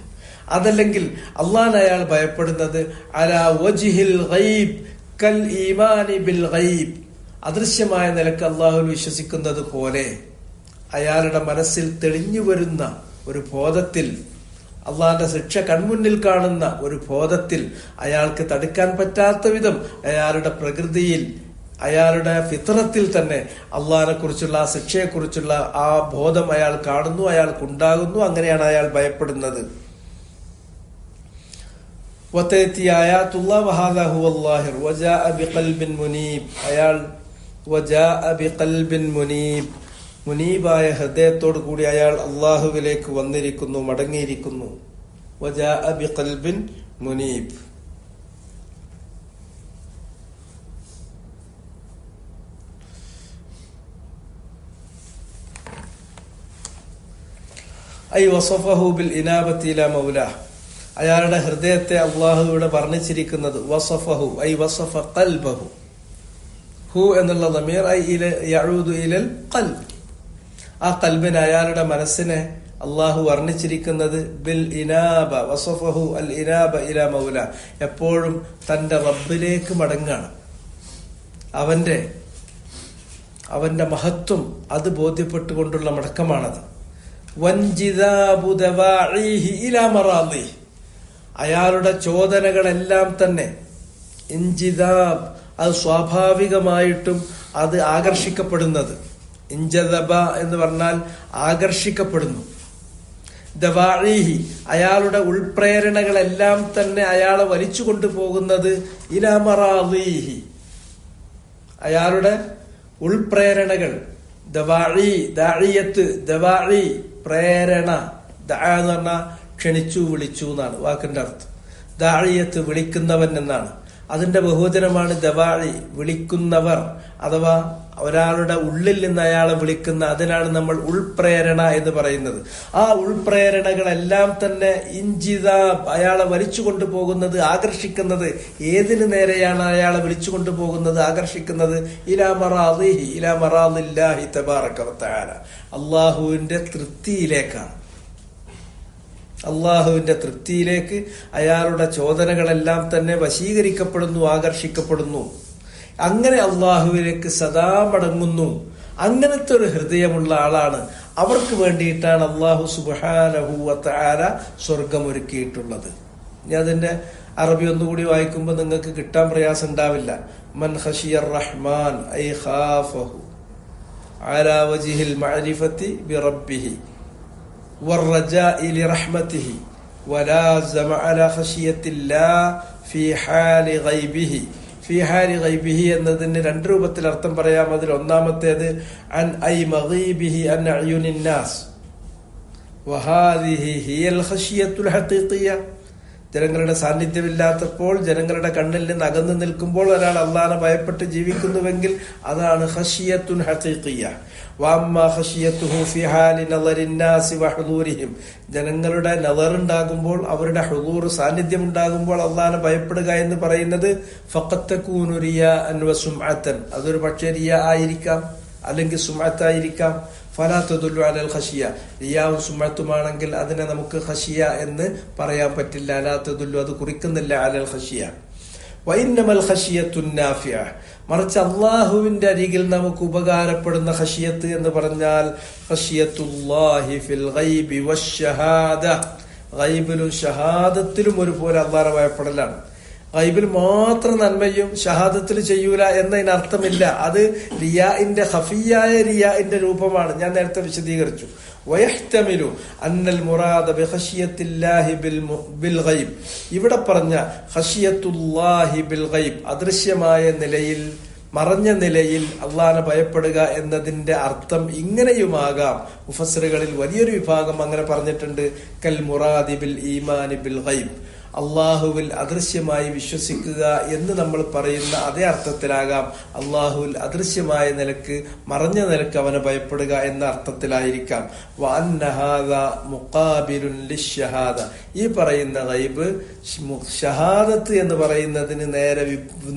അതല്ലെങ്കിൽ അള്ളാഹിനെ അയാൾ ഭയപ്പെടുന്നത് അലാ വജ്ഹിൽ ഗൈബ് കൽ ഈമാനി ബിൽ ഗൈബ്, അദൃശ്യമായ നിലക്ക് അള്ളാഹുവിൽ വിശ്വസിക്കുന്നത് പോലെ അയാളുടെ മനസ്സിൽ തെളിഞ്ഞു വരുന്ന ഒരു ബോധത്തിൽ, അള്ളാഹിന്റെ ശിക്ഷ കൺമുന്നിൽ കാണുന്ന ഒരു ബോധത്തിൽ, അയാൾക്ക് തടുക്കാൻ പറ്റാത്ത വിധം അയാളുടെ പ്രകൃതിയിൽ, അയാളുടെ ഫിത്രത്തിൽ തന്നെ അള്ളാഹിനെ കുറിച്ചുള്ള ആ ശിക്ഷയെക്കുറിച്ചുള്ള ആ ബോധം അയാൾ കാണുന്നു, അയാൾക്കുണ്ടാകുന്നു. അങ്ങനെയാണ് അയാൾ ഭയപ്പെടുന്നത്. വതഅതി ആയാതുല്ലാഹി വഹാദാ ഹുവൽ ലാഹിർ വജാഅ ബിഖൽബിൻ മുനീബ്, അയാൾ വജാഅ ബിഖൽബിൻ മുനീബ്, മുനീബായ ഹൃദയത്തോടു കൂടി അയാൾ അള്ളാഹുവിലേക്ക് വന്നിരിക്കുന്നു, മടങ്ങിയിരിക്കുന്നു. വജാഅ ബിഖൽബിൻ മുനീബ്. ഐ വസഫഹു ബിൽ ഇനാബത്തി ഇലാ മൗലാഹ്, അയാളുടെ ഹൃദയത്തെ അള്ളാഹു ഇവിടെ വർണ്ണിച്ചിരിക്കുന്നത് വസഫഹു ഐ വസഫ ഖൽബഹു. ഹു എന്നുള്ള ദമീർ ഐ യഊദു ഇലൽ ഖൽബ്, ആ ഖൽബിനെ, അയാളുടെ മനസ്സിനെ അള്ളാഹു വർണ്ണിച്ചിരിക്കുന്നത് ബിൽ ഇനാബ, വസഫഹു അൽ ഇനാബ ഇലാ മൗല, എപ്പോഴും തന്റെ റബ്ബിലേക്ക് മടങ്ങാണ്. അവന്റെ മഹത്വം അത് ബോധ്യപ്പെട്ടുകൊണ്ടുള്ള മടക്കമാണത്. വൻജിദാബു ദവാഇഹി ഇലാ മറാദിഹി, അയാളുടെ ചോദനകളെല്ലാം തന്നെ ഇൻജിദാബ്, അത് സ്വാഭാവികമായിട്ടും അത് ആകർഷിക്കപ്പെടുന്നത്. ഇൻജദബ എന്ന് പറഞ്ഞാൽ ആകർഷിക്കപ്പെടുന്നു. ദവാഇഹി, അയാളുടെ ഉൾപ്രേരണകളെല്ലാം തന്നെ അയാളെ വലിച്ചു കൊണ്ടുപോകുന്നത് ഇലാ മറാദിഹി, അയാളുടെ ഉൾപ്രേരണകൾ. ദവാഇ, ദാഇയത്ത്, ദവാഇ പ്രേരണ. ദഅ എന്ന് പറഞ്ഞാൽ ക്ഷണിച്ചു, വിളിച്ചു എന്നാണ് വാക്കിന്റെ അർത്ഥം. ദാഇയത്ത് വിളിക്കുന്നവൻ എന്നാണ്. അതിന്റെ ബഹുവചനമാണ് ദവാഇ, വിളിക്കുന്നവർ, അഥവാ ഒരാളുടെ ഉള്ളിൽ നിന്ന് അയാളെ വിളിക്കുന്ന, അതിനാണ് നമ്മൾ ഉൾപ്രേരണ എന്ന് പറയുന്നത്. ആ ഉൾപ്രേരണകളെല്ലാം തന്നെ ഇൻജിദാബ്, അയാളെ വലിച്ചു കൊണ്ടുപോകുന്നത്, ആകർഷിക്കുന്നത്. ഏതിനു നേരെയാണ് അയാളെ വിളിച്ചു കൊണ്ടുപോകുന്നത്, ആകർഷിക്കുന്നത്? ഇലാ മറാദിഹി, ഇലാ മറാദില്ലാഹി തബാറക വതആല, അള്ളാഹുവിന്റെ തൃപ്തിയിലേക്കാണ്. അള്ളാഹുവിന്റെ തൃപ്തിയിലേക്ക് അയാളുടെ ചോദനകളെല്ലാം തന്നെ വശീകരിക്കപ്പെടുന്നു, ആകർഷിക്കപ്പെടുന്നു. അങ്ങനെ അള്ളാഹുവിലേക്ക് സദാ മടങ്ങുന്നു. അങ്ങനത്തെ ഒരു ഹൃദയമുള്ള ആളാണ്. അവർക്ക് വേണ്ടിയിട്ടാണ് അള്ളാഹു സുബ്ഹാനഹു വ തആല സ്വർഗമൊരുക്കിയിട്ടുള്ളത്. ഞാൻ അതിന്റെ അറബി ഒന്നുകൂടി വായിക്കുമ്പോൾ നിങ്ങൾക്ക് കിട്ടാൻ പ്രയാസം ഉണ്ടാവില്ല. മൻ ഖശിയർ റഹ്മാൻ ഐ ഖാഫഹു അലാ വജ്ഹിൽ മഅരിഫത്തി ബിറബ്ബിഹി വറജാഇ ലിറഹ്മതിഹി വലാസമ അലാ ഖശിയത്തില്ലാഹ് ഫീ ഹാലി ഗൈബിഹി. ഫീ ഹാലി ഗൈബിഹി എന്നതിന് രണ്ട് രൂപത്തിൽ അർത്ഥം പറയാം. അതിൽ ഒന്നാമത്തേത് അൻ ഐ മഗീബിഹി അൻ അയുനിൻ നാസ് വഹാദിഹി ഹിയൽ ഖശിയത്തുൽ ഹഖീഖിയ്യ. ജനങ്ങളുടെ സാന്നിധ്യമില്ലാത്തപ്പോൾ, ജനങ്ങളുടെ കണ്ണിൽ നിന്ന് അകന്നു നിൽക്കുമ്പോൾ ഒരാൾ അള്ളാഹനെ ഭയപ്പെട്ട് ജീവിക്കുന്നുവെങ്കിൽ അതാണ് ഖശിയത്തുൻ ഹഖീഖിയ്യ. വഅമ്മാ ഖശിയത്തുഹു ഫീ ഹാലി നളരിൻ നാസി വഹുദൂരിഹിം, ജനങ്ങളുടെ നളറുണ്ടാകുമ്പോൾ, അവരുടെ ഹുദൂർ, സാന്നിധ്യം ഉണ്ടാകുമ്പോൾ അള്ളാഹനെ ഭയപ്പെടുക എന്ന് പറയുന്നത് ഫഖത്ത് തകൂനു റിയാഅൻ വസുംഅതൻ, അതൊരു പക്ഷേ റിയാ ആയിരിക്കാം, അല്ലെങ്കിൽ സുംഅത്തായിരിക്കാം. ഫലാ തദുല്ലു അലൽ ഖശിയ, റിയാവും സുംഅത്തുമാണെങ്കിൽ അതിനെ നമുക്ക് ഖശിയ എന്ന് പറയാൻ പറ്റില്ല. ലാ തദുല്ലു, അത് കുറിക്കുന്നില്ല അലൽ ഖശിയ. വഇന്നമൽ ഖശിയത്തുൻ നാഫിഅ, മറിച്ച് അള്ളാഹുവിന്റെ അരികിൽ നമുക്ക് ഉപകാരപ്പെടുന്ന ഖശിയത്ത് എന്ന് പറഞ്ഞാൽ ഖശിയത്തുല്ലാഹി ഫിൽ ഗൈബി വശ്ശഹാദ, ഗൈബിലും ഷഹാദത്തിലും ഒരുപോലെ അള്ളാഹുവിനെ ഭയപ്പെടലാണ്. ഗൈബിൽ മാത്രം നന്മയും ഷഹാദത്തിൽ ചെയ്യൂല എന്നതിനർത്ഥമില്ല. അത് റിയാഇന്റെ ഖഫിയായ റിയാഇന്റെ രൂപമാണ്. ഞാൻ നേരത്തെ വിശദീകരിച്ചു. വയഹ്തമിലു അന്നൽ മുറാദ ബിഖശിയത്തില്ലാഹി ബിൽ ഗൈബ്, ഇവിടെ പറഞ്ഞ ഖശിയത്തുല്ലാഹി ബിൽ ഗൈബ് അദൃശ്യമായ നിലയിൽ, മറഞ്ഞ നിലയിൽ അള്ളാഹനെ ഭയപ്പെടുക എന്നതിന്റെ അർത്ഥം ഇങ്ങനെയുമാകാം. മുഫസ്സിറുകളിൽ വലിയൊരു വിഭാഗം അങ്ങനെ പറഞ്ഞിട്ടുണ്ട്. കൽ മുറാദി ബിൽ ഈമാനി ബിൽ ഗൈബ്, അള്ളാഹുവിൽ അദൃശ്യമായി വിശ്വസിക്കുക എന്ന് നമ്മൾ പറയുന്ന അതേ അർത്ഥത്തിലാകാം. അള്ളാഹുവിൽ അദൃശ്യമായ നിലക്ക്, മറഞ്ഞ നിലക്ക് അവനെ ഭയപ്പെടുക എന്ന അർത്ഥത്തിലായിരിക്കാം. വഅന്ന ഹാദാ മുഖാബിലുൻ ലിശ്ശഹാദ, ഈ പറയുന്ന ഗൈബ് ഷഹാദത്ത് എന്ന് പറയുന്നതിന്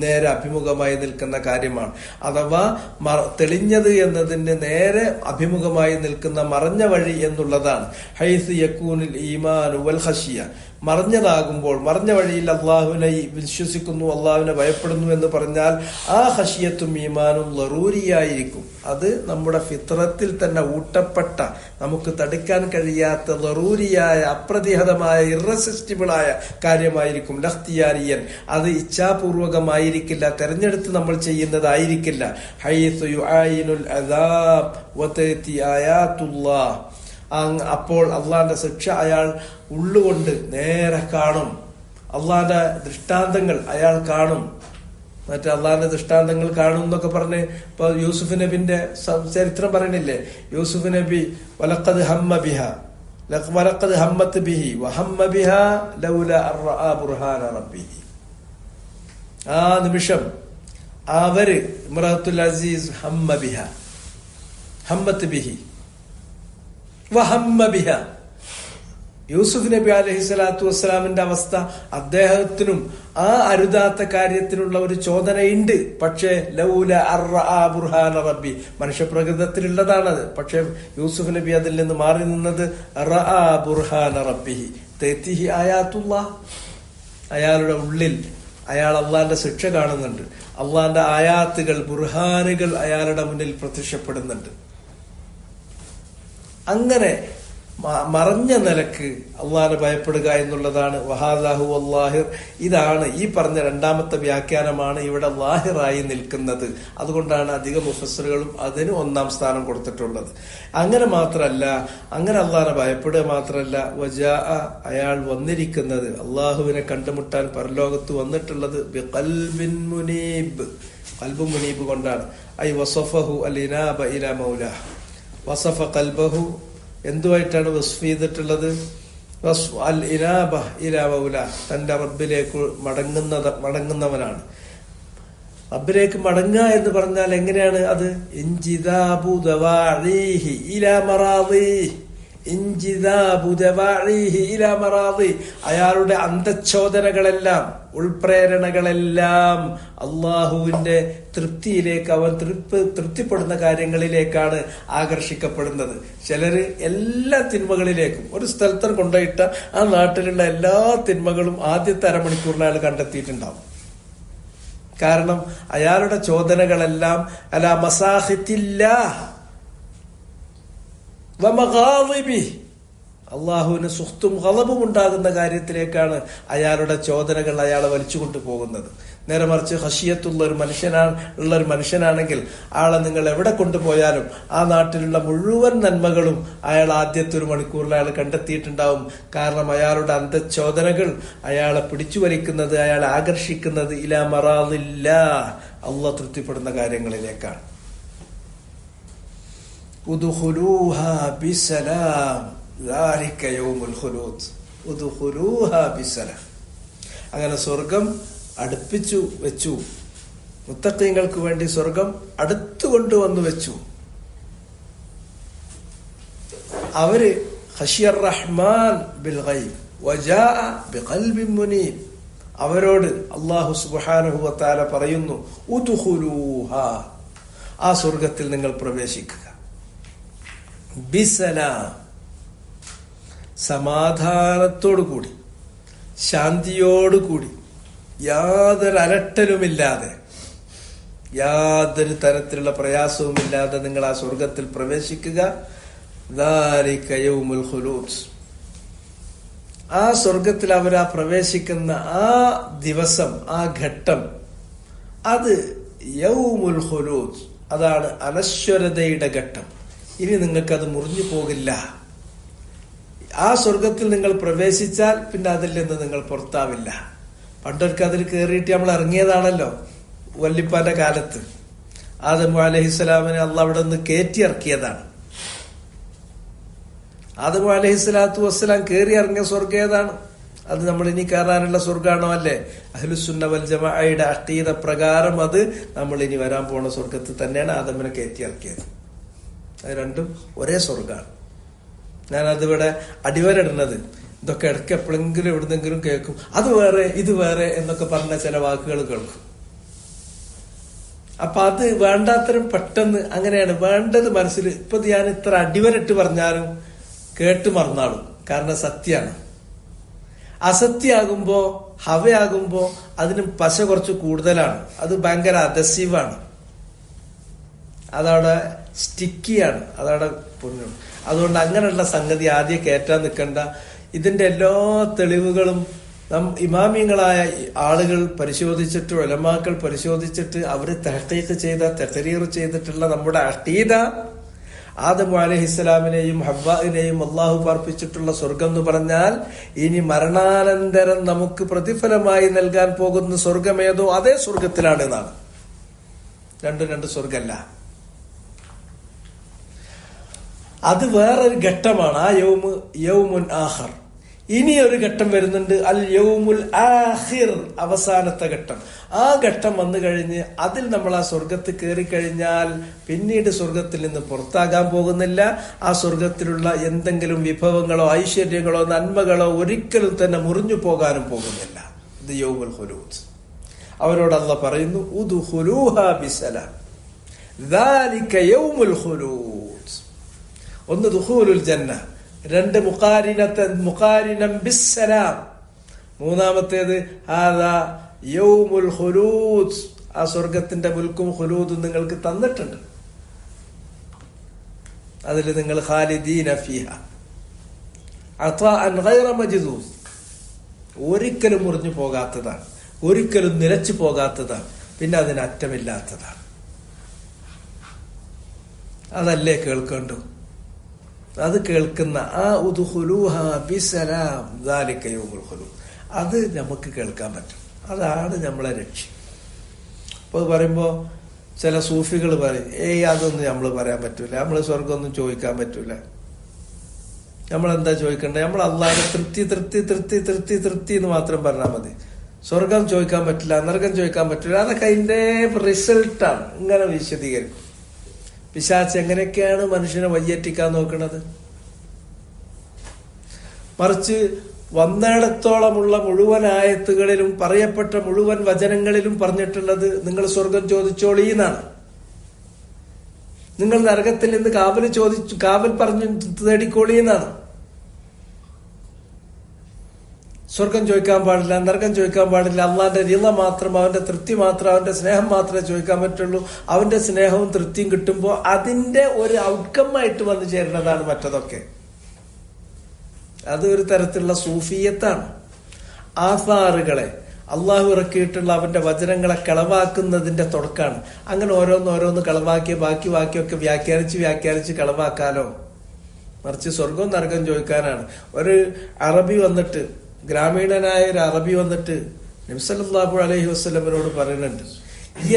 നേരെ അഭിമുഖമായി നിൽക്കുന്ന കാര്യമാണ്. അഥവാ തെളിഞ്ഞത് എന്നതിന് നേരെ അഭിമുഖമായി നിൽക്കുന്ന മറഞ്ഞ വഴി എന്നുള്ളതാണ്. ഹൈസ് യകൂനുൽ ഈമാനു വൽ ഖശിയ, മറഞ്ഞതാകുമ്പോൾ, മറഞ്ഞ വഴിയിൽ അള്ളാഹുവിനെ വിശ്വസിക്കുന്നു, അള്ളാഹുവിനെ ഭയപ്പെടുന്നു എന്ന് പറഞ്ഞാൽ ആ ഖശിയത്തും ഈമാനും ലറൂരിയായിരിക്കും. അത് നമ്മുടെ ഫിത്രത്തിൽ തന്നെ ഊട്ടപ്പെട്ട, നമുക്ക് തടുക്കാൻ കഴിയാത്ത ലറൂരിയായ, അപ്രതിഹതമായ, ഇറസിസ്റ്റിബിളായ കാര്യമായിരിക്കും. ലഖ്തിയാരിയൻ, അത് ഇച്ഛാപൂർവകമായിരിക്കില്ല, തെരഞ്ഞെടുത്ത് നമ്മൾ ചെയ്യുന്നതായിരിക്കില്ല. ഹൈസു യുആയിനുൽ അദാബ് വതഅതി ആയാതുല്ലാഹ്, അപ്പോൾ അള്ളാന്റെ ശിക്ഷ അയാൾ ഉള്ളുകൊണ്ട് നേരെ കാണും. അള്ളാന്റെ ദൃഷ്ടാന്തങ്ങൾ അയാൾ കാണും. മറ്റേ അള്ളാന്റെ ദൃഷ്ടാന്തങ്ങൾ കാണും എന്നൊക്കെ പറഞ്ഞ് ഇപ്പൊ യൂസുഫ് നബിന്റെ ചരിത്രം പറയണില്ലേ? യൂസുഫ് നബി വലഖദ് ഹമ്മ ബിഹ വലഖദ് ഹമ്മത്ത് ബിഹി വഹമ്മ ബിഹ ലൗല അർആ ബുർഹാന റബ്ബിഹി. ആ നിമിഷം അവര് ഇമ്രാത്തുൽ അസീസ് ഹമ്മ ബിഹ, ഹമ്മത്ത് ബിഹി വഹമ്മ ബിഹ. യൂസുഫ് നബി അലൈഹി സ്വലാത്തു വസ്സലാമിന്റെ അവസ്ഥ, അദ്ദേഹത്തിനും ആ അരുതാത്ത കാര്യത്തിനുള്ള ഒരു ചോദനയുണ്ട്. പക്ഷേ ലൗല അർആ ബുർഹാന റബ്ബി, മനുഷ്യപ്രകൃതത്തിലുള്ളതാണത്. പക്ഷെ യൂസുഫ് നബി അതിൽ നിന്ന് മാറി നിന്നത് റആ ബുർഹാന റബ്ബിഹി തഅതിഹി ആയാതുല്ലാഹ്, അയാളുടെ ഉള്ളിൽ അയാൾ അള്ളാന്റെ ശിക്ഷ കാണുന്നുണ്ട്. അള്ളാന്റെ ആയാത്തുകൾ, ബുർഹാനുകൾ അയാളുടെ മുന്നിൽ പ്രത്യക്ഷപ്പെടുന്നുണ്ട്. അങ്ങനെ മറഞ്ഞ നിലക്ക് അള്ളാഹനെ ഭയപ്പെടുക എന്നുള്ളതാണ് വഹാദാഹു അല്ലാഹിർ. ഇതാണ് ഈ പറഞ്ഞ രണ്ടാമത്തെ വ്യാഖ്യാനമാണ് ഇവിടെ ലാഹിറായി നിൽക്കുന്നത്. അതുകൊണ്ടാണ് അധിക മുഫസ്സിറുകളും അതിന് ഒന്നാം സ്ഥാനം കൊടുത്തിട്ടുള്ളത്. അങ്ങനെ മാത്രല്ല, അങ്ങനെ അള്ളാഹനെ ഭയപ്പെടുക മാത്രല്ല, വജാഅ, അയാൾ വന്നിരിക്കുന്നത്, അള്ളാഹുവിനെ കണ്ടുമുട്ടാൻ പരലോകത്ത് വന്നിട്ടുള്ളത് ബിഖൽബിൻ മുനീബ്, ഖൽബ് മുനീബ് കൊണ്ടാണ്. ഐ വസഫഹു അൽ ഇനാബ ഇലാ മൗലാഹ്. വസഫ ഖൽബഹു, എന്തുമായിട്ടാണ് വസ്ഫ് ചെയ്തിട്ടുള്ളത്? അൽ ഇനാബ ഇലാ മൗലാഹ്, തന്റെ റബ്ബിലേക്ക് മടങ്ങുന്നവനാണ്. റബ്ബിലേക്ക് മടങ്ങുക എന്ന് പറഞ്ഞാൽ എങ്ങനെയാണ് അത്? ഇൻജിദാബു ദവാഇഹി ഇലാ മറാദിഹി, ഇൻജിദാബു ദവാഇഹി ഇലാ മറാദിഹി, അയാളുടെ അന്തഃച്ഛോദനകളെല്ലാം, ഉൾപ്രേരണകളെല്ലാം അള്ളാഹുവിന്റെ തൃപ്തിയിലേക്ക്, അവൻ തൃപ്തിപ്പെടുന്ന കാര്യങ്ങളിലേക്കാണ് ആകർഷിക്കപ്പെടുന്നത്. ചിലര് എല്ലാ തിന്മകളിലേക്കും, ഒരു സ്ഥലത്ത് കൊണ്ടുപോയിട്ട ആ നാട്ടിലുള്ള എല്ലാ തിന്മകളും ആദ്യത്തെ അരമണിക്കൂറിൽ അയാൾ കണ്ടെത്തിയിട്ടുണ്ടാവും. കാരണം അയാളുടെ ചോദനകളെല്ലാം അലാ മസാഹിത്തില്ലാഹ് വമഗാദിബിഹി, അള്ളാഹുവിന് സുഖ്തും ഖളബും ഉണ്ടാകുന്ന കാര്യത്തിലേക്കാണ് അയാളുടെ ചോദനകൾ അയാളെ വലിച്ചുകൊണ്ടു പോകുന്നത്. നേരെ മറിച്ച് ഖശിയത്തുള്ള ഒരു മനുഷ്യനാണെങ്കിൽ ആളെ നിങ്ങൾ എവിടെ കൊണ്ടുപോയാലും ആ നാട്ടിലുള്ള മുഴുവൻ നന്മകളും അയാൾ ആദ്യത്തെ ഒരു മണിക്കൂറിൽ അയാൾ കണ്ടെത്തിയിട്ടുണ്ടാവും. കാരണം അയാളുടെ അന്തഃച്ഛോദനകൾ അയാളെ പിടിച്ചു വലിക്കുന്നത്, അയാളെ ആകർഷിക്കുന്നത് ഇലാ മറാദില്ലാഹ്, അള്ളാഹ് തൃപ്തിപ്പെടുന്ന കാര്യങ്ങളിലേക്കാണ്. ഉദ്ഖുലൂഹാ ബിസലാം ദാലിക യൗമുൽ ഖുലൂദ് ഉദ്ഖുലൂഹാ ബിസലാം. അങ്ങനെ സ്വർഗം അടുപ്പിച്ചു വെച്ചു, മുത്തഖീങ്ങൾക്ക് വേണ്ടി സ്വർഗം അടുത്തുകൊണ്ടുവന്നു വെച്ചു. അവര് ഖശിയർ റഹ്മാൻ ബിൽ ഗൈബ് വജാഅ ബിഖൽബിൻ മുനീബ്, അവരോട് അല്ലാഹു സുബ്ഹാനഹു വ തആല പറയുന്നു ഉദ്ഖുലൂഹാ, ആ സ്വർഗത്തിൽ നിങ്ങൾ പ്രവേശിക്കുക. ബിസലാം, സമാധാനത്തോടുകൂടി, ശാന്തിയോടുകൂടി, യാതൊരു അലട്ടലുമില്ലാതെ, യാതൊരു തരത്തിലുള്ള പ്രയാസവുമില്ലാതെ നിങ്ങൾ ആ സ്വർഗത്തിൽ പ്രവേശിക്കുക. ദാലിക യൗമുൽ ഖുലൂദ്. ആ സ്വർഗത്തിൽ അവരാ പ്രവേശിക്കുന്ന ആ ദിവസം, ആ ഘട്ടം, അത് യൗമുൽ ഖുലൂദ്, അതാണ് അനശ്വരതയുടെ ഘട്ടം. ഇനി നിങ്ങൾക്കത് മുറിഞ്ഞു പോകില്ല. ആ സ്വർഗത്തിൽ നിങ്ങൾ പ്രവേശിച്ചാൽ പിന്നെ അതിൽ നിന്ന് നിങ്ങൾ പുറത്താവില്ല. പണ്ടൊക്കെ അതിൽ കയറിയിട്ട് നമ്മൾ ഇറങ്ങിയതാണല്ലോ വല്ലിപ്പാന്റെ കാലത്ത്. ആദം അലൈഹിസ്സലാമിനെ അള്ളാഹ് അവിടെ നിന്ന് കയറ്റി ഇറക്കിയതാണ്. ആദം അലൈഹിസ്സലാത്തു വസ്സലാം കയറി ഇറങ്ങിയ സ്വർഗം ഏതാണ്? അത് നമ്മൾ ഇനി കയറാനുള്ള സ്വർഗാണോ? അല്ലേ? അഹ്ലുസുന്ന വൽ ജമാഅയുടെ അഖീദ പ്രകാരം അത് നമ്മൾ ഇനി വരാൻ പോണ സ്വർഗത്തിൽ തന്നെയാണ് ആദമിനെ കയറ്റി ഇറക്കിയത്. അത് രണ്ടും ഒരേ സ്വർഗാണ്. ഞാനതിവിടെ അടിവരടുന്നത് ഇതൊക്കെ ഇടയ്ക്ക് എപ്പോഴെങ്കിലും എവിടുന്നെങ്കിലും കേൾക്കും. അത് വേറെ ഇത് വേറെ എന്നൊക്കെ പറഞ്ഞ ചില വാക്കുകൾ കേൾക്കും. അപ്പൊ അത് വേണ്ടാത്തരം പെട്ടെന്ന് അങ്ങനെയാണ് വേണ്ടത് മനസ്സിൽ. ഇപ്പൊ ഞാൻ ഇത്ര അടിവരട്ട് പറഞ്ഞാലും കേട്ട് മറന്നാളും. കാരണം സത്യമാണ്. അസത്യാകുമ്പോ, ഹവയാകുമ്പോ അതിന് പശ കുറച്ച് കൂടുതലാണ്. അത് ഭയങ്കര അദസീവാണ്. അതവിടെ സ്റ്റിക്കിയാണ്. അതവിടെ പൊന്നും. അതുകൊണ്ട് അങ്ങനെയുള്ള സംഗതി ആദ്യം കയറ്റാൻ നിൽക്കണ്ട. ഇതിന്റെ എല്ലാ തെളിവുകളും ഇമാമിങ്ങളായ ആളുകൾ പരിശോധിച്ചിട്ട്, ഉലമാക്കൾ പരിശോധിച്ചിട്ട് അവര് തഹ്ഖീഖ് ചെയ്ത, തഖ്രീർ ചെയ്തിട്ടുള്ള നമ്മുടെ അഖീദ, ആദം അലൈഹിസ്സലാമിനെയും ഹവ്വാഇനെയും അള്ളാഹു പാർപ്പിച്ചിട്ടുള്ള സ്വർഗം എന്ന് പറഞ്ഞാൽ ഇനി മരണാനന്തരം നമുക്ക് പ്രതിഫലമായി നൽകാൻ പോകുന്ന സ്വർഗമേതോ അതേ സ്വർഗത്തിലാണ് എന്നാണ്. രണ്ട് സ്വർഗമല്ല. അത് വേറൊരു ഘട്ടമാണ്. ആ യൗമുൻ ആഖിർ. ഇനി ഒരു ഘട്ടം വരുന്നുണ്ട്, അൽ യൗമുൽ ആഖിർ, അവസാനത്തെ ഘട്ടം. ആ ഘട്ടം വന്നു കഴിഞ്ഞ് അതിൽ നമ്മൾ ആ സ്വർഗത്തിൽ കയറി കഴിഞ്ഞാൽ പിന്നീട് സ്വർഗത്തിൽ നിന്ന് പുറത്താകാൻ പോകുന്നില്ല. ആ സ്വർഗത്തിലുള്ള എന്തെങ്കിലും വിഭവങ്ങളോ ഐശ്വര്യങ്ങളോ നന്മകളോ ഒരിക്കലും തന്നെ മുറിഞ്ഞു പോകാനും പോകുന്നില്ല. ഇത് യൗമുൽ ഖുലൂദ്. അവരോട് അല്ലാഹ് പറയുന്നു, ഉദ്ഖുലൂഹാ ബിസലാം, ദാലിക യൗമുൽ ഖുലൂദ്. ഒന്ന് ദുഖൂലുൽ ജന്ന, രണ്ട് മുഖാരിനം ബിസ്സലാം, മൂന്നാമത്തേത് ഹാദാ യൗമുൽ ഖുലൂദ്. ആ സ്വർഗത്തിന്റെ മുൽക്കും ഖുലൂദും നിങ്ങൾക്ക് തന്നിട്ടുണ്ട്. അതിൽ നിങ്ങൾ ഖാലിദീന ഫീഹ അതാഅൻ ഗൈറ മജ്ദൂദ്, ഒരിക്കലും മുറിഞ്ഞു പോകാത്തതാണ്, ഒരിക്കലും നിലച്ചു പോകാത്തതാണ്, പിന്നെ അതിന് അറ്റമില്ലാത്തതാണ്. അതല്ലേ കേൾക്കേണ്ടു. അത് കേൾക്കുന്ന ആ ഉദ്ഖുലൂഹാ ബിസലാം ദാലിക യൗമുൽ ഖുലൂദ്, അത് നമുക്ക് കേൾക്കാൻ പറ്റും. അതാണ് നമ്മളെ ലക്ഷ്യം. അപ്പോൾ പറയുമ്പോ ചില സൂഫികൾ പറയും, അതൊന്നും നമ്മൾ പറയാൻ പറ്റൂല, നമ്മള് സ്വർഗമൊന്നും ചോദിക്കാൻ പറ്റൂല. നമ്മളെന്താ ചോദിക്കണ്ടേ? നമ്മൾ അള്ളാഹിനെ തൃപ്തി തൃപ്തി തൃപ്തി തൃപ്തി തൃപ്തി എന്ന് മാത്രം പറഞ്ഞാൽ മതി. സ്വർഗം ചോദിക്കാൻ പറ്റില്ല, നരകം ചോദിക്കാൻ പറ്റില്ല. അതൊക്കെ അതിന്റെ റിസൾട്ടാണ്. ഇങ്ങനെ വിശദീകരിക്കും. പിശാച് എങ്ങനെയൊക്കെയാണ് മനുഷ്യനെ വയ്യേറ്റിക്കാൻ നോക്കുന്നത്. മറിച്ച് വന്നിടത്തോളമുള്ള മുഴുവൻ ആയത്തുകളിലും പറയപ്പെട്ട മുഴുവൻ വചനങ്ങളിലും പറഞ്ഞിട്ടുള്ളത് നിങ്ങൾ സ്വർഗം ചോദിച്ചോളീന്നാണ്. നിങ്ങൾ നരകത്തിൽ നിന്ന് കാവൽ പറഞ്ഞു തേടിക്കോളീന്നാണ്. സ്വർഗം ചോദിക്കാൻ പാടില്ല, നരകം ചോദിക്കാൻ പാടില്ല. അള്ളാന്റെ റിള മാത്രം, അവന്റെ തൃപ്തി മാത്രം, അവന്റെ സ്നേഹം മാത്രമേ ചോദിക്കാൻ പറ്റുള്ളൂ. അവന്റെ സ്നേഹവും തൃപ്തിയും കിട്ടുമ്പോൾ അതിന്റെ ഒരു ഔട്ട്കം ആയിട്ട് വന്നു ചേരുന്നതാണ് മറ്റതൊക്കെ. അത് ഒരു തരത്തിലുള്ള സൂഫിയത്താണ്. ആസാറുകളെ അള്ളാഹു ഇറക്കിയിട്ടുള്ള അവന്റെ വചനങ്ങളെ കളവാക്കുന്നതിന്റെ തുടക്കമാണ്. അങ്ങനെ ഓരോന്ന് കളവാക്കിയ ബാക്കി വാക്യമൊക്കെ വ്യാഖ്യാനിച്ച് കളവാക്കാലോ. മറിച്ച് സ്വർഗവും നരകം ചോദിക്കാനാണ്. ഒരു അറബി വന്നിട്ട്, ഗ്രാമീണനായ ഒരു അറബി വന്നിട്ട് നബി സല്ലല്ലാഹു അലൈഹി വസല്ലമയോട് പറയുന്നുണ്ട്,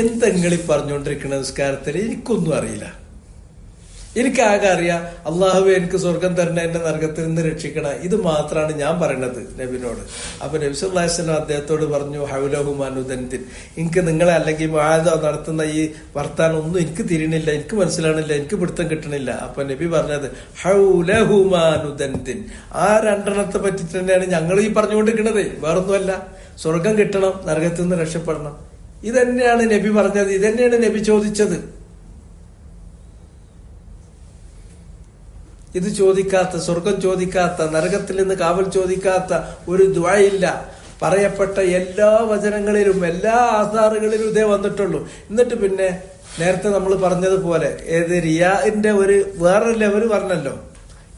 എന്തെങ്ങളി പറഞ്ഞുകൊണ്ടിരിക്കുന്ന നിസ്കാരത്തിൽ എനിക്കൊന്നും അറിയില്ല, എനിക്കാകെ അറിയാം അള്ളാഹുവേ എനിക്ക് സ്വർഗം തരണ, എന്നെ നരകത്തിൽ നിന്ന് രക്ഷിക്കണ, ഇത് മാത്രമാണ് ഞാൻ പറയണത് നബിനോട്. അപ്പൊ നബി സല്ലല്ലാഹു അലൈഹി വസല്ലം അദ്ദേഹത്തോട് പറഞ്ഞു, ഹൗലഹുമാനുദൻതിൻ, എനിക്ക് നിങ്ങളെ അല്ലെങ്കിൽ മുആദ നടത്തുന്ന ഈ വർത്താനം ഒന്നും എനിക്ക് തിരിയണില്ല, എനിക്ക് മനസ്സിലാണില്ല, എനിക്ക് പിടുത്തം കിട്ടണില്ല. അപ്പൊ നബി പറഞ്ഞത് ഹൗലഹുമാനുദൻതിൻ, ആ രണ്ടെണ്ണത്തെ പറ്റി തന്നെയാണ് ഞങ്ങൾ ഈ പറഞ്ഞുകൊണ്ടിരിക്കുന്നത്, വേറൊന്നുമല്ല. സ്വർഗം കിട്ടണം, നരകത്തിൽ നിന്ന് രക്ഷപ്പെടണം, ഇതന്നെയാണ് നബി പറഞ്ഞത്, ഇതന്നെയാണ് നബി ചോദിച്ചത്. ഇത് ചോദിക്കാത്ത, സ്വർഗം ചോദിക്കാത്ത, നരകത്തിൽ നിന്ന് കാവൽ ചോദിക്കാത്ത ഒരു ദുആയില്ല. പറയപ്പെട്ട എല്ലാ വചനങ്ങളിലും എല്ലാ ആധാറുകളിലും ഇതേ വന്നിട്ടുള്ളൂ. എന്നിട്ട് പിന്നെ നേരത്തെ നമ്മൾ പറഞ്ഞതുപോലെ റിയാഇന്റെ ഒരു വേറൊരു ലെവൽ പറഞ്ഞല്ലോ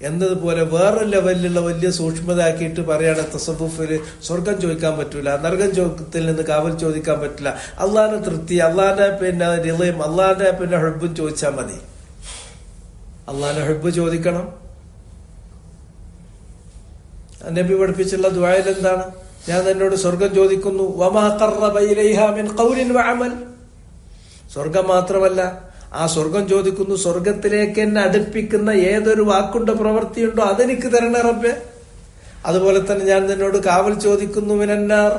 എന്നതുപോലെ വേറൊരു ലെവലിലുള്ള വലിയ സൂക്ഷ്മത ആക്കിയിട്ട് പറയാണ് തസവുഫില് സ്വർഗം ചോദിക്കാൻ പറ്റൂല, നരകം ചോദ്യത്തിൽ നിന്ന് കാവൽ ചോദിക്കാൻ പറ്റില്ല, അള്ളാന്റെ തൃപ്തി, അള്ളാന്റെ റിളയും അള്ളാന്റെ ഹുബ്ബും ചോദിച്ചാൽ മതി. അള്ളാന്റെ ഹുബ്ബ് ചോദിക്കണം. നബി പഠിപ്പിച്ചുള്ള ദുആയിൽ എന്താണ്? ഞാൻ എന്നോട് സ്വർഗം ചോദിക്കുന്നു, വമാ ഖറബ ഇലൈഹാ മിൻ ഖൗലിൻ വഅമൽ. സ്വർഗം മാത്രമല്ല, ആ സ്വർഗം ചോദിക്കുന്നു, സ്വർഗത്തിലേക്ക് എന്നെ അടുപ്പിക്കുന്ന ഏതൊരു വാക്കുണ്ടോ പ്രവൃത്തിയുണ്ടോ അതെനിക്ക് തരണേ റബ്ബേ. അതുപോലെ തന്നെ ഞാൻ നിന്നോട് കാവൽ ചോദിക്കുന്നു മിനന്നാർ,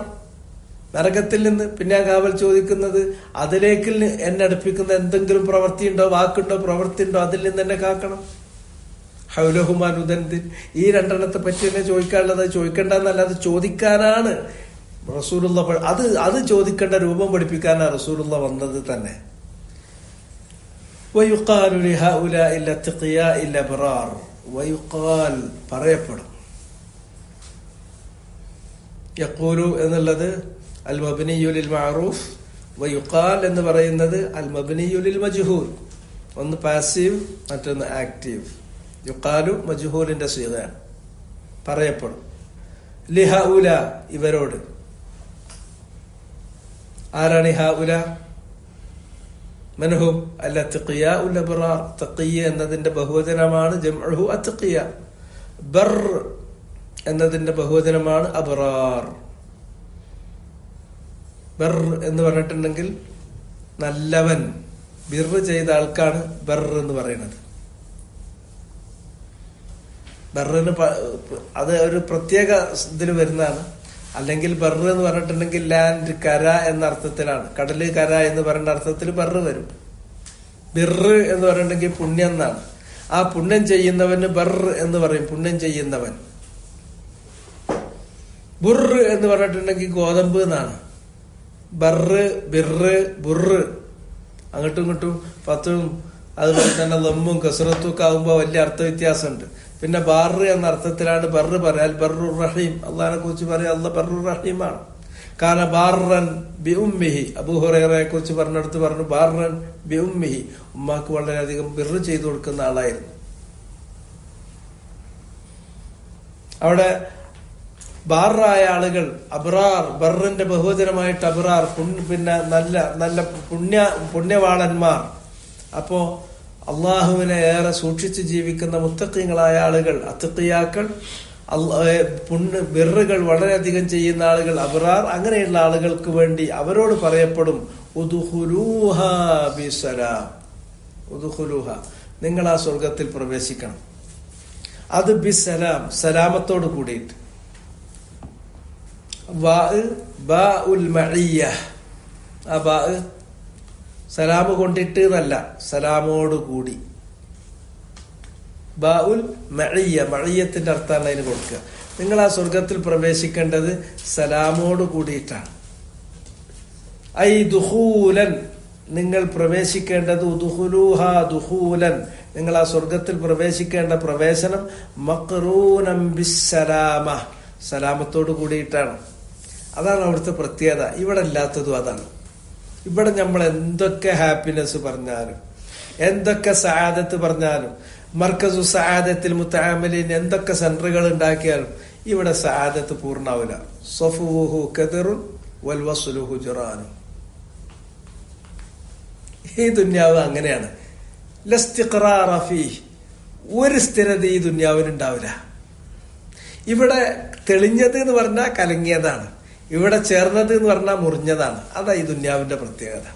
നരകത്തിൽ നിന്ന്. പിന്നെ കാവൽ ചോദിക്കുന്നത് അതിലേക്ക് എന്നെ അടുപ്പിക്കുന്ന എന്തെങ്കിലും പ്രവൃത്തിയുണ്ടോ, വാക്കുണ്ടോ, പ്രവൃത്തിയുണ്ടോ, അതിൽ നിന്ന് എന്നെ കാക്കണം. ഹൗലഹുമാനുദന്തിൻ. ഈ രണ്ടെണ്ണത്തെ പറ്റി തന്നെ ചോദിക്കാനുള്ളത്. ചോദിക്കേണ്ടെന്നല്ല, അത് ചോദിക്കാനാണ് റസൂലുള്ള. അത് ചോദിക്കേണ്ട രൂപം പഠിപ്പിക്കാനാണ് റസൂലുള്ള വന്നത് തന്നെ. വയുഖാലു ലിഹൗലാഇ അത്ഖിയാഇ അബ്റാർ. വയുഖാൽ പറയപ്പെടും. യഖൂലു എന്നുള്ളത് അൽ മബ്നിയു ലിൽ മഅറൂഫ്, വയുഖാൽ എന്ന് പറയുന്നത് അൽ മബ്നിയു ലിൽ മജ്ഹൂൽ. ഒന്ന് പാസീവ്, മറ്റൊന്ന് ആക്റ്റീവ്. യുഖാലു മജ്ഹൂലിന്റെ സീഗയാണ്. പറയപ്പെടും. ലിഹൗല ഇവരോട്. ആരാണ് ഹൗല? മനഹും അൽ അത്ഖിയാഉൽ അബ്റാർ. തഖിയ എന്നതിന്റെ ബഹുവചനമാണ് ജംഉഹു അത്ഖിയ. ബർ എന്നതിന്റെ ബഹുവചനമാണ് അബ്റാർ. ബർ എന്ന് പറഞ്ഞിട്ടുണ്ടെങ്കിൽ നല്ലവൻ, ബിർ ചെയ്ത ആൾക്കാണ് ബർ എന്ന് പറയുന്നത്. ബറിന് അത് ഒരു പ്രത്യേക ഇതിൽ വരുന്നതാണ്. അല്ലെങ്കിൽ ബറ് എന്ന് പറഞ്ഞിട്ടുണ്ടെങ്കിൽ ലാൻഡ്, കര എന്ന അർത്ഥത്തിലാണ്. കടല്, കര എന്ന് പറയുന്ന അർത്ഥത്തിൽ ബറ് വരും. ബിറ് എന്ന് പറഞ്ഞിട്ടുണ്ടെങ്കിൽ പുണ്യം എന്നാണ്. ആ പുണ്യം ചെയ്യുന്നവന് ബർ എന്ന് പറയും, പുണ്യം ചെയ്യുന്നവൻ. ബുറ് എന്ന് പറഞ്ഞിട്ടുണ്ടെങ്കിൽ ഗോതമ്പ് എന്നാണ്. ബറ്, ബിറ്, ബുറ് അങ്ങോട്ടും ഇങ്ങോട്ടും പത്തും അതുപോലെ തന്നെ ലമ്മും കസറത്തും ഒക്കെ ആകുമ്പോൾ വലിയ അർത്ഥവ്യത്യാസമുണ്ട്. പിന്നെ ബാറ് എന്ന അർത്ഥത്തിലാണ് ബർറ് പറയാൽ. ബർറുർ റഹീം, അള്ളാഹിനെ കുറിച്ച് പറയാം, അള്ളാഹ് ബർറുർ റഹീമാണ്. കാന ബാറൻ ബി ഉമ്മിഹി. അബൂ ഹുറൈറയെ കുറിച്ച് പറഞ്ഞെടുത്ത് പറഞ്ഞു ബാറൻ ബി ഉമ്മിഹി, ഉമ്മാക്ക് വളരെയധികം ബിർറ് ചെയ്തു കൊടുക്കുന്ന ആളായിരുന്നു. അവിടെ ബാറായ ആളുകൾ അബ്റാർ, ബർറിന്റെ ബഹുവചനമായിട്ട് അബ്റാർ, പിന്നെ നല്ല നല്ല പുണ്യവാളന്മാർ. അപ്പോ അള്ളാഹുവിനെ ഏറെ സൂക്ഷിച്ച് ജീവിക്കുന്ന മുത്തഖീങ്ങളായ ആളുകൾ, അത്ഖിയാക്കൾ, ബിർറുകൾ വളരെയധികം ചെയ്യുന്ന ആളുകൾ അബ്റാർ. അങ്ങനെയുള്ള ആളുകൾക്ക് വേണ്ടി അവരോട് പറയപ്പെടും ഉദ്ഖുലൂഹ ബിസലാം. ഉദ്ഖുലൂഹ, നിങ്ങൾ ആ സ്വർഗത്തിൽ പ്രവേശിക്കണം. അത് ബിസലാം, സലാമത്തോട് കൂടിയിട്ട്. ബാഉൽ മഇയ്യ, ആ ബാ സലാമ് കൊണ്ടിട്ട് എന്നല്ല, സലാമോട് കൂടി. ബാഉൽ മഇയ്യ, മഇയ്യത്തിന്റെ അർത്ഥമാണ് അതിന് കൊടുക്കുക. നിങ്ങൾ ആ സ്വർഗത്തിൽ പ്രവേശിക്കേണ്ടത് സലാമോട് കൂടിയിട്ടാണ്. ഐ ദുഖൂലൻ, നിങ്ങൾ പ്രവേശിക്കേണ്ടത് ഉദ്ഖുലൂഹ ദുഖൂലൻ, നിങ്ങൾ ആ സ്വർഗത്തിൽ പ്രവേശിക്കേണ്ട പ്രവേശനം മഖ്റൂനം ബിസ്സലാമ, സലാമത്തോട് കൂടിയിട്ടാണ്. അതാണ് അവിടുത്തെ പ്രത്യേകത. ഇവിടെ ഇല്ലാത്തതും അതാണ്. ഇവിടെ നമ്മൾ എന്തൊക്കെ ഹാപ്പിനെസ് പറഞ്ഞാലും, എന്തൊക്കെ സആദത്ത് പറഞ്ഞാലും, മർക്കസു സആദത്തിൽ മുതഅമ്മിലീൻ എന്തൊക്കെ സെന്ററുകൾ ഉണ്ടാക്കിയാലും ഇവിടെ സആദത്ത് പൂർണ്ണാവില്ല. സഫൂഹു കദറുൻ വൽ വസ്ലുഹു ജുറാൻ. ഈ ദുന്യാവ് അങ്ങനെയാണ്. ലസ്തിഖറാറ ഫീഹ്, ഒരു സ്ഥിരത ഈ ദുന്യാവിന് ഉണ്ടാവില്ല. ഇവിടെ തെളിഞ്ഞത് എന്ന് പറഞ്ഞാൽ കലങ്ങിയതാണ്, ഇവിടെ ചേർന്നത് എന്ന് പറഞ്ഞാൽ മുറിഞ്ഞതാണ്. അതാ ഈ ദുന്യാവിന്റെ പ്രത്യേകത.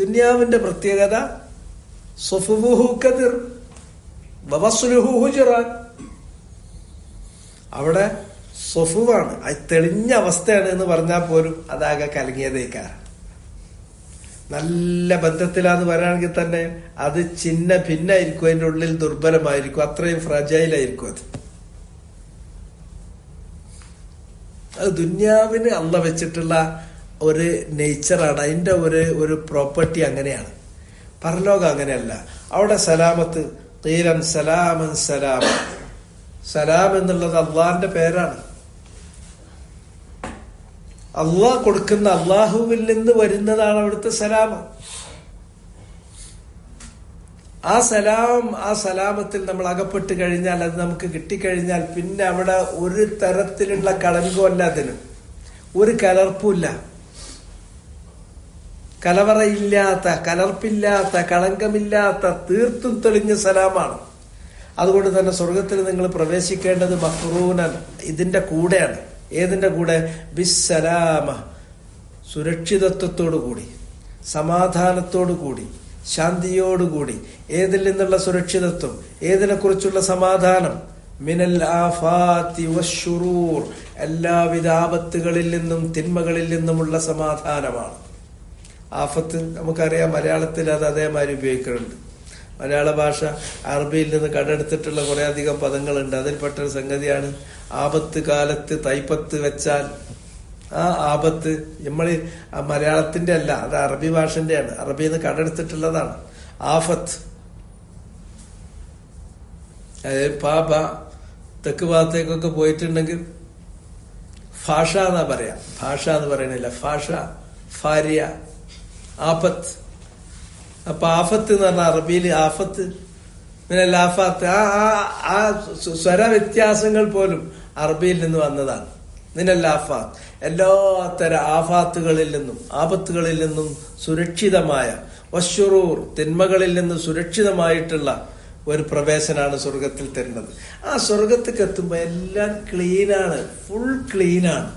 ദുന്യാവിന്റെ പ്രത്യേകത സഫൂഹു കദിർ വവസ്ലുഹു ഹുജ്റാൻ. അവിടെ സഫുവാണ്, അത് തെളിഞ്ഞ അവസ്ഥയാണ് എന്ന് പറഞ്ഞാൽ പോലും അതാകെ കലങ്ങിയതേക്കാണ്. നല്ല ബന്ധത്തിലാന്ന് പറയുകയാണെങ്കിൽ തന്നെ അത് ചിന്ന ഭിന്നായിരിക്കും, അതിൻ്റെ ഉള്ളിൽ ദുർബലമായിരിക്കും, അത്രയും ഫ്രജൈലായിരിക്കും അത്. അത് ദുന്യാവിന് അള്ള വെച്ചിട്ടുള്ള ഒരു നേച്ചറാണ്, അതിന്റെ ഒരു പ്രോപ്പർട്ടി അങ്ങനെയാണ്. പരലോകം അങ്ങനെയല്ല. അവിടെ സലാമത്ത്, ഖീലൻ സലാമൻ സലാം. സലാം എന്നുള്ളത് അള്ളാന്റെ പേരാണ്. അള്ളാഹ് കൊടുക്കുന്ന അള്ളാഹുവിൽ നിന്ന് വരുന്നതാണ് അവിടുത്തെ സലാം. ആ സലാമത്തിൽ നമ്മൾ അകപ്പെട്ട് കഴിഞ്ഞാൽ, അത് നമുക്ക് കിട്ടിക്കഴിഞ്ഞാൽ പിന്നെ അവിടെ ഒരു തരത്തിലുള്ള കളങ്കമല്ല, അതിന് ഒരു കലർപ്പുമില്ല, കലവറയില്ലാത്ത, കലർപ്പില്ലാത്ത, കളങ്കമില്ലാത്ത തീർത്തും തെളിഞ്ഞ സലാമാണ്. അതുകൊണ്ട് തന്നെ സ്വർഗത്തിൽ നിങ്ങൾ പ്രവേശിക്കേണ്ടത് മഖ്റൂനൻ, ഇതിന്റെ കൂടെയാണ്. ഏതിന്റെ കൂടെ? ബിസ്സലാമ, സുരക്ഷിതത്വത്തോടു കൂടി, സമാധാനത്തോടു കൂടി, ശാന്തിയോടുകൂടി. ഏതിൽ നിന്നുള്ള സുരക്ഷിതത്വം? ഏതിനെ കുറിച്ചുള്ള സമാധാനം? മിനൽ ആഫാത്തി വശുറൂർ, എല്ലാവിധ ആപത്തുകളിൽ നിന്നും തിന്മകളിൽ നിന്നുമുള്ള സമാധാനമാണ്. ആഫത്ത് നമുക്കറിയാം, മലയാളത്തിൽ അത് അതേമാതിരി ഉപയോഗിക്കുന്നുണ്ട്. മലയാള ഭാഷ അറബിയിൽ നിന്ന് കടമെടുത്തിട്ടുള്ള കുറെ അധികം പദങ്ങളുണ്ട്. അതിൽപ്പെട്ട സംഗതിയാണ് ആപത്ത് കാലത്ത് തൈപ്പത്ത് വെച്ചാൽ. ആ ആപത്ത് നമ്മള് മലയാളത്തിന്റെ അല്ല, അത് അറബി ഭാഷന്റെയാണ്, അറബിയിൽ നിന്ന് കടമെടുത്തിട്ടുള്ളതാണ്. ആഫത്ത്, അതായത് പാപ തെക്ക് ഭാഗത്തേക്കൊക്കെ പോയിട്ടുണ്ടെങ്കിൽ ഭാഷ എന്നാ പറയാ, ഭാഷ എന്ന് പറയണില്ല, ഭാഷ, ഫാരിയ, ആഫത്ത്. അപ്പൊ ആഫത്ത് എന്ന് പറഞ്ഞാൽ അറബിയിൽ ആഫത്ത്, പിന്നെ ലാഫാത്ത്, ആ സ്വര വ്യത്യാസങ്ങൾ പോലും അറബിയിൽ നിന്ന് വന്നതാണ്. നിനല്ലാഫാത്ത്, എല്ലാത്തര ആഫാത്തുകളിൽ നിന്നും ആപത്തുകളിൽ നിന്നും സുരക്ഷിതമായ, വശുറൂർ, തിന്മകളിൽ നിന്ന് സുരക്ഷിതമായിട്ടുള്ള ഒരു പ്രവേശനാണ് സ്വർഗത്തിൽ തരുന്നത്. ആ സ്വർഗത്തേക്ക് എത്തുമ്പോ എല്ലാം ക്ലീനാണ്, ഫുൾ ക്ലീനാണ്,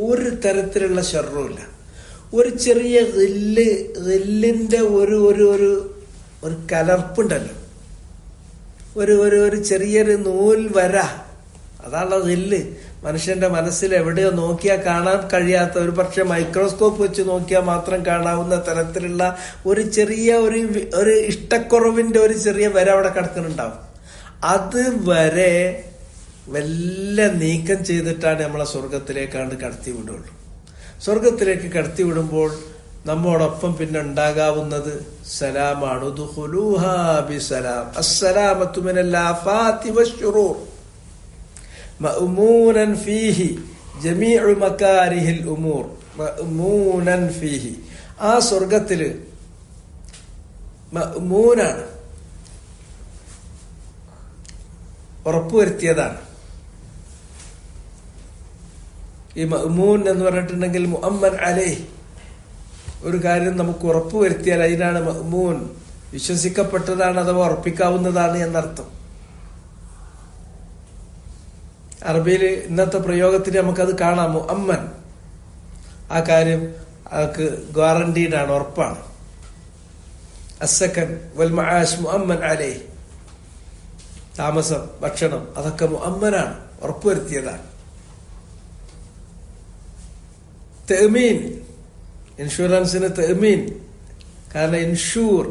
ഒരു തരത്തിലുള്ള ഷർറുമില്ല. ഒരു ചെറിയ ഗില്ലിന്റെ ഒരു കലർപ്പുണ്ടല്ലോ, ഒരു ചെറിയൊരു നൂൽ വര, അതാണ് ഗില്ല്. മനുഷ്യന്റെ മനസ്സിൽ എവിടെയോ നോക്കിയാൽ കാണാൻ കഴിയാത്ത, ഒരു പക്ഷെ മൈക്രോസ്കോപ്പ് വെച്ച് നോക്കിയാൽ മാത്രം കാണാവുന്ന തരത്തിലുള്ള ഒരു ചെറിയ ഒരു ഇഷ്ടക്കുറവിന്റെ ഒരു ചെറിയ വര അവിടെ കിടക്കുന്നുണ്ടാവും. അത് വരെ വല്ല നീക്കം ചെയ്തിട്ടാണ് നമ്മളെ സ്വർഗത്തിലേക്കാണ്ട് കടത്തി വിടുള്ളൂ. സ്വർഗത്തിലേക്ക് കടത്തി വിടുമ്പോൾ നമ്മോടൊപ്പം പിന്നെ ഉണ്ടാകാവുന്നത് സലാമാണ്. ഉദ്ഖുലൂഹാ ബിസലാം, അസ്സലാമത്തു മിനൽ ആഫാത്തി വശുറൂർ, മഅ്മൂനൻ ഫീഹി ജമീഉ മകാരിഹിൽ ഉമൂർ, മഅ്മൂനൻ ഫീഹി. ആ സ്വർഗത്തില് മഅ്മൂനാണ്, ഉറപ്പുവരുത്തിയതാണ്. ഈ മഅ്മൂൻ എന്ന് പറഞ്ഞിട്ടുണ്ടെങ്കിൽ മുഅമ്മൻ അലൈഹി, ഒരു കാര്യം നമുക്ക് ഉറപ്പുവരുത്തിയാൽ അതിനാണ് മഅ്മൂൻ, വിശ്വസിക്കപ്പെട്ടതാണ് അഥവാ ഉറപ്പിക്കാവുന്നതാണ് എന്നർത്ഥം. അറബിയിൽ ഇന്നത്തെ പ്രയോഗത്തിന് നമുക്കത് കാണാം, മുഅമ്മൻ. ആ കാര്യം അതൊക്കെ ഗ്യാരണ്ടീഡാണ്, ഉറപ്പാണ്. അസ്സകൻ വൽ മആശ് മുഅമ്മൻ അലൈഹി, താമസം, ഭക്ഷണം, അതൊക്കെ മുഅമ്മനാണ്, ഉറപ്പുവരുത്തിയതാണ്. തഅ്മീൻ, ഇൻഷുറൻസിന് തഅ്മീൻ, കാരണം ഇൻഷൂർ,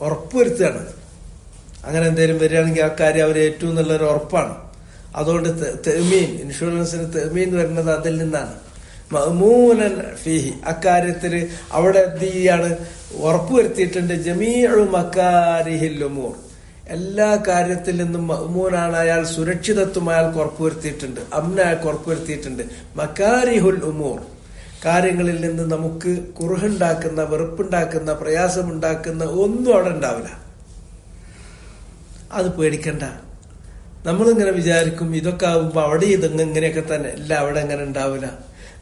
ഉറപ്പുവരുത്തുകയാണ്. അങ്ങനെ എന്തെങ്കിലും വരികയാണെങ്കിൽ ആ കാര്യം അവർ ഏറ്റവും നല്ലൊരു ഉറപ്പാണ്. അതുകൊണ്ട് തഅ്മീൻ, ഇൻഷുറൻസിന് തഅ്മീൻ വരുന്നത് അതിൽ നിന്നാണ്. മഅ്മൂനൻ ഫീഹി, അക്കാര്യത്തിൽ അവിടെ എന്ത് ചെയ്യാണ്? ഉറപ്പുവരുത്തിയിട്ടുണ്ട്. ജമീഉ മകാരിഹിൽ ഉമൂർ, എല്ലാ കാര്യത്തിൽ നിന്നും മഅ്മൂനാണ് അയാൾ, സുരക്ഷിതത്വം അയാൾക്ക് ഉറപ്പുവരുത്തിയിട്ടുണ്ട്, അയാൾക്ക് ഉറപ്പുവരുത്തിയിട്ടുണ്ട്. മകാരിഹുൽ ഉമൂർ, കാര്യങ്ങളിൽ നിന്ന് നമുക്ക് കുറുഹുണ്ടാക്കുന്ന, വെറുപ്പുണ്ടാക്കുന്ന, പ്രയാസമുണ്ടാക്കുന്ന ഒന്നും അവിടെ ഉണ്ടാവില്ല. അത് പേടിക്കണ്ട. നമ്മളിങ്ങനെ വിചാരിക്കും ഇതൊക്കെ ആകുമ്പോ അവിടെ ഇങ്ങനെയൊക്കെ തന്നെ, അല്ല, അവിടെ അങ്ങനെ ഉണ്ടാവില്ല.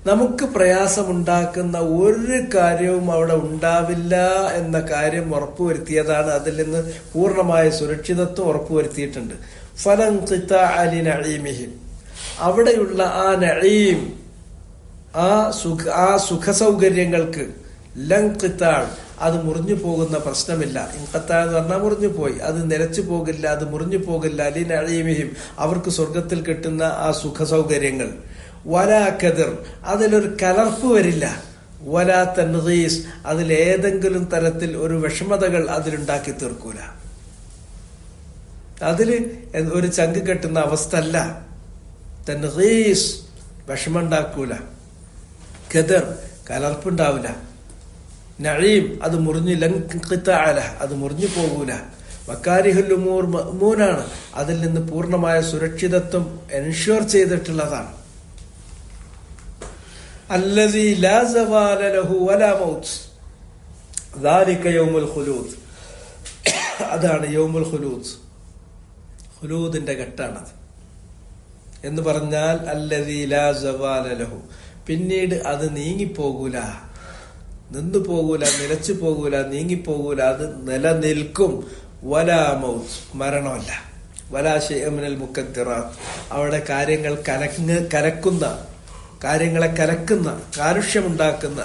നമുക്ക് പ്രയാസമുണ്ടാക്കുന്ന ഒരു കാര്യവും അവിടെ ഉണ്ടാവില്ല എന്ന കാര്യം ഉറപ്പുവരുത്തിയതാണ്. അതിൽ നിന്ന് പൂർണ്ണമായ സുരക്ഷിതത്വം ഉറപ്പുവരുത്തിയിട്ടുണ്ട്. ഫലൻ ഖിതാഅ ലിനഈമിഹിം, അവിടെയുള്ള ആ നഈം, ആ സുഖസൗകര്യങ്ങൾക്ക് ലൻ ഖിതാഅ, അത് മുറിഞ്ഞു പോകുന്ന പ്രശ്നമില്ല. ഇൻഖത്താഅ എന്ന് പറഞ്ഞാൽ മുറിഞ്ഞു പോയി, അത് നിലച്ചു പോകില്ല, അത് മുറിഞ്ഞു പോകില്ല. ലിനഈമിഹിം, അവർക്ക് സ്വർഗത്തിൽ കിട്ടുന്ന ആ സുഖസൗകര്യങ്ങൾ. വലാ കദർ, അതിലൊരു കലർപ്പ് വരില്ല. വലാ തൻഗീസ്, അതിലേതെങ്കിലും തരത്തിൽ ഒരു വിഷമതകൾ അതിലുണ്ടാക്കി തീർക്കൂല. അതില് ഒരു ചങ്ക് കെട്ടുന്ന അവസ്ഥ അല്ല. തൻഗീസ്, വിഷമുണ്ടാക്കൂല. കദർ, കലർപ്പുണ്ടാവില്ല. നഈം, അത് മുറിഞ്ഞു, ലൻ ഖിതാഅ ലഹ്, അത് മുറിഞ്ഞു പോകൂല. മകാരിഹുൽ ഉമൂർ മഅ്മൂനാണ്, അതിൽ നിന്ന് പൂർണ്ണമായ സുരക്ഷിതത്വം എൻഷുർ ചെയ്തിട്ടുള്ളതാണ്. അല്ലദീ ലാ സവാല ലഹു വലാ മൗത്ത് ദാലിക യൗമുൽ ഖുലൂദ്. അതാണ് യൗമുൽ ഖുലൂദ്, ഖുലൂദിന്റെ ഘട്ടാണത് എന്ന് പറഞ്ഞാൽ അല്ലദീ ലാ സവാല ലഹു, പിന്നീട് അത് നീങ്ങിപ്പോകൂല, നിന്നു പോകൂല, നിലച്ചു പോകൂല, നീങ്ങിപ്പോകൂല, അത് നിലനിൽക്കും. വലാ മൗത്ത്, മരണമല്ല. വലാ ശൈഅ മിനൽ മുഖദ്ദിറാത്ത്, അവിടെ കാര്യങ്ങൾ കലക്കുന്ന, കാര്യങ്ങളെ കലക്കുന്ന, കാരുഷ്യമുണ്ടാക്കുന്ന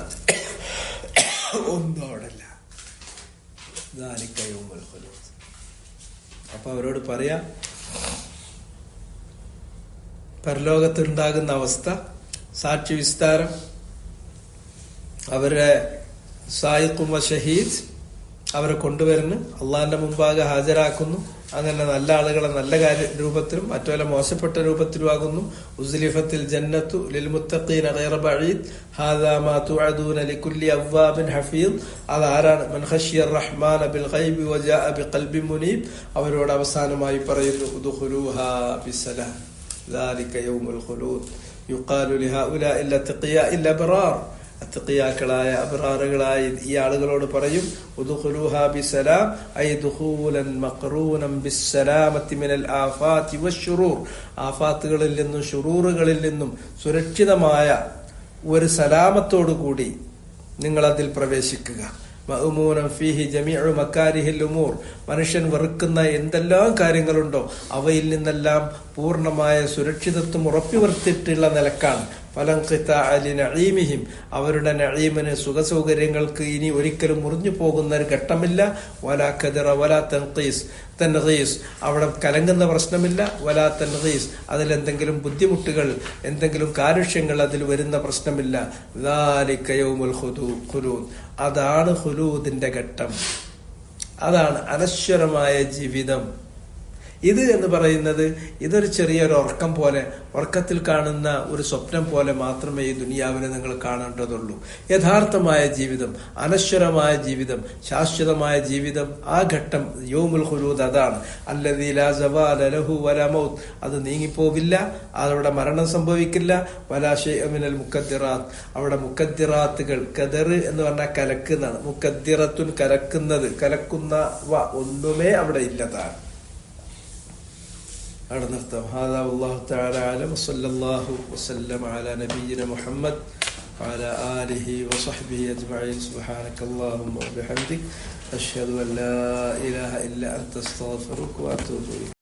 ഒന്നും അവിടെ ഇല്ല. ദാലിക യൗമുൽ ഖുലൂദ്. അപ്പൊ അവരോട് പറയാ, പരലോകത്തുണ്ടാകുന്ന അവസ്ഥ, സാക്ഷി വിസ്താരം, അവരെ സായിഖും ഷഹീദ് അവരെ കൊണ്ടുവരുന്നു, അള്ളാഹിന്റെ മുമ്പാകെ ഹാജരാക്കുന്നു. അങ്ങനെ നല്ല ആളുകളെ നല്ല രൂപത്തിലും മറ്റുപോലെ മോശപ്പെട്ട രൂപത്തിലും ആകുന്നു. ഉസ്ലിഫത്തിൽ ജന്നത്തു ലിൽ മുത്തഖീന ഗൈറ ബഈദ് ഹാദാ മാ തുഅദൂന ലികുല്ലി അവ്വാബിൻ ഹഫീദ്. അതാരാണ്? മൻ ഖശിയ റഹ്മാന ബിൽ ഗൈബി വജാഅ ബിഖൽബിൻ മുനീബ്. അവരോട് അവസാനമായി പറയുന്നു, ഉദ്ഖുലൂഹാ ബിസ്സലാം ദാലിക യൗമുൽ ഖുലൂദ് യുഖാലു ലിഹൗലാഇ അത്ഖിയാഇൽ അബ്റാർ. അത്ഖിയാക്കളായ അബ്റാറുകളായ ഈ ആളുകളോട് പറയും, ഉദ്ഖുലൂഹാ ബിസ്സലാം ഐ ദുഖൂലൻ മഖ്റൂനൻ ബിസ്സലാമത്തി മിനൽ ആഫാതി വശുറൂർ. ആഫാത്തുകളിൽ നിന്നും ശുറൂറുകളിൽ നിന്നും സുരക്ഷിതമായ ഒരു സലാമത്തോടു കൂടി നിങ്ങൾ അതിൽ പ്രവേശിക്കുക. മഅ്മൂനൻ ഫീഹി ജമീഉ മക്കാരിഹിൽ ഉമൂർ. മനുഷ്യൻ വെറുക്കുന്ന എന്തെല്ലാം കാര്യങ്ങളുണ്ടോ അവയിൽ നിന്നെല്ലാം പൂർണ്ണമായ സുരക്ഷിതത്വം ഉറപ്പുവരുത്തിയിട്ടുള്ള നിലക്കാണ്. നഈമിഹിം, അവരുടെ നഈമിന് സുഖസൗകര്യങ്ങൾക്ക് ഇനി ഒരിക്കലും മുറിഞ്ഞു പോകുന്ന ഒരു ഘട്ടമില്ല. വലാ ഖദറ വലാ തൻഖീസ്, അവിടെ കലങ്ങുന്ന പ്രശ്നമില്ല. വലാ തൻഖീസ്, അതിലെന്തെങ്കിലും ബുദ്ധിമുട്ടുകൾ, എന്തെങ്കിലും കാരുഷ്യങ്ങൾ അതിൽ വരുന്ന പ്രശ്നമില്ല. ദാലിക യൗമുൽ ഖുലൂദ്, അതാണ് ഖുലൂദിന്റെ ഘട്ടം, അതാണ് അനശ്വരമായ ജീവിതം. ഇത് എന്ന് പറയുന്നത് ഇതൊരു ചെറിയൊരു ഉറക്കം പോലെ, ഉറക്കത്തിൽ കാണുന്ന ഒരു സ്വപ്നം പോലെ മാത്രമേ ഈ ദുനിയാവിനെ നിങ്ങൾ കാണേണ്ടതുള്ളൂ. യഥാർത്ഥമായ ജീവിതം, അനശ്വരമായ ജീവിതം, ശാശ്വതമായ ജീവിതം, ആ ഘട്ടം യൗമുൽ ഖുലൂദ് അതാണ്. അല്ലദീ ലാ സവാല ലഹു വലാ മൗത്ത്, അത് നീങ്ങിപ്പോകില്ല, അവിടെ മരണം സംഭവിക്കില്ല. വലാ ശൈഅ മിനൽ മുഖദ്ദിറാത്ത്, അവിടെ മുഖദ്ദിറാത്തുകൾ, ഖദർ എന്ന് പറഞ്ഞാൽ കലക്കുന്നതാണ്. മുഖദ്ദിറത്തുൻ, കലക്കുന്നത്, കലക്കുന്നവ ഒന്നുമേ അവിടെ ഇല്ലതാണ്. അവിടെ നിർത്താം. ഹാദാ വല്ലാഹു തആല അലം. വസല്ലല്ലാഹു വസല്ലമ അലാ നബിയിന മുഹമ്മദ് വഅലാ ആലിഹി വസഹ്ബിഹി അജ്മഈൻ. സുബ്ഹാനകല്ലാഹുമ്മ വബിഹംദിക അശ്ഹദു അൻ ലാ ഇലാഹ ഇല്ല അൻത അസ്തഗ്ഫിറുക വഅതൂബു ഇലൈക്.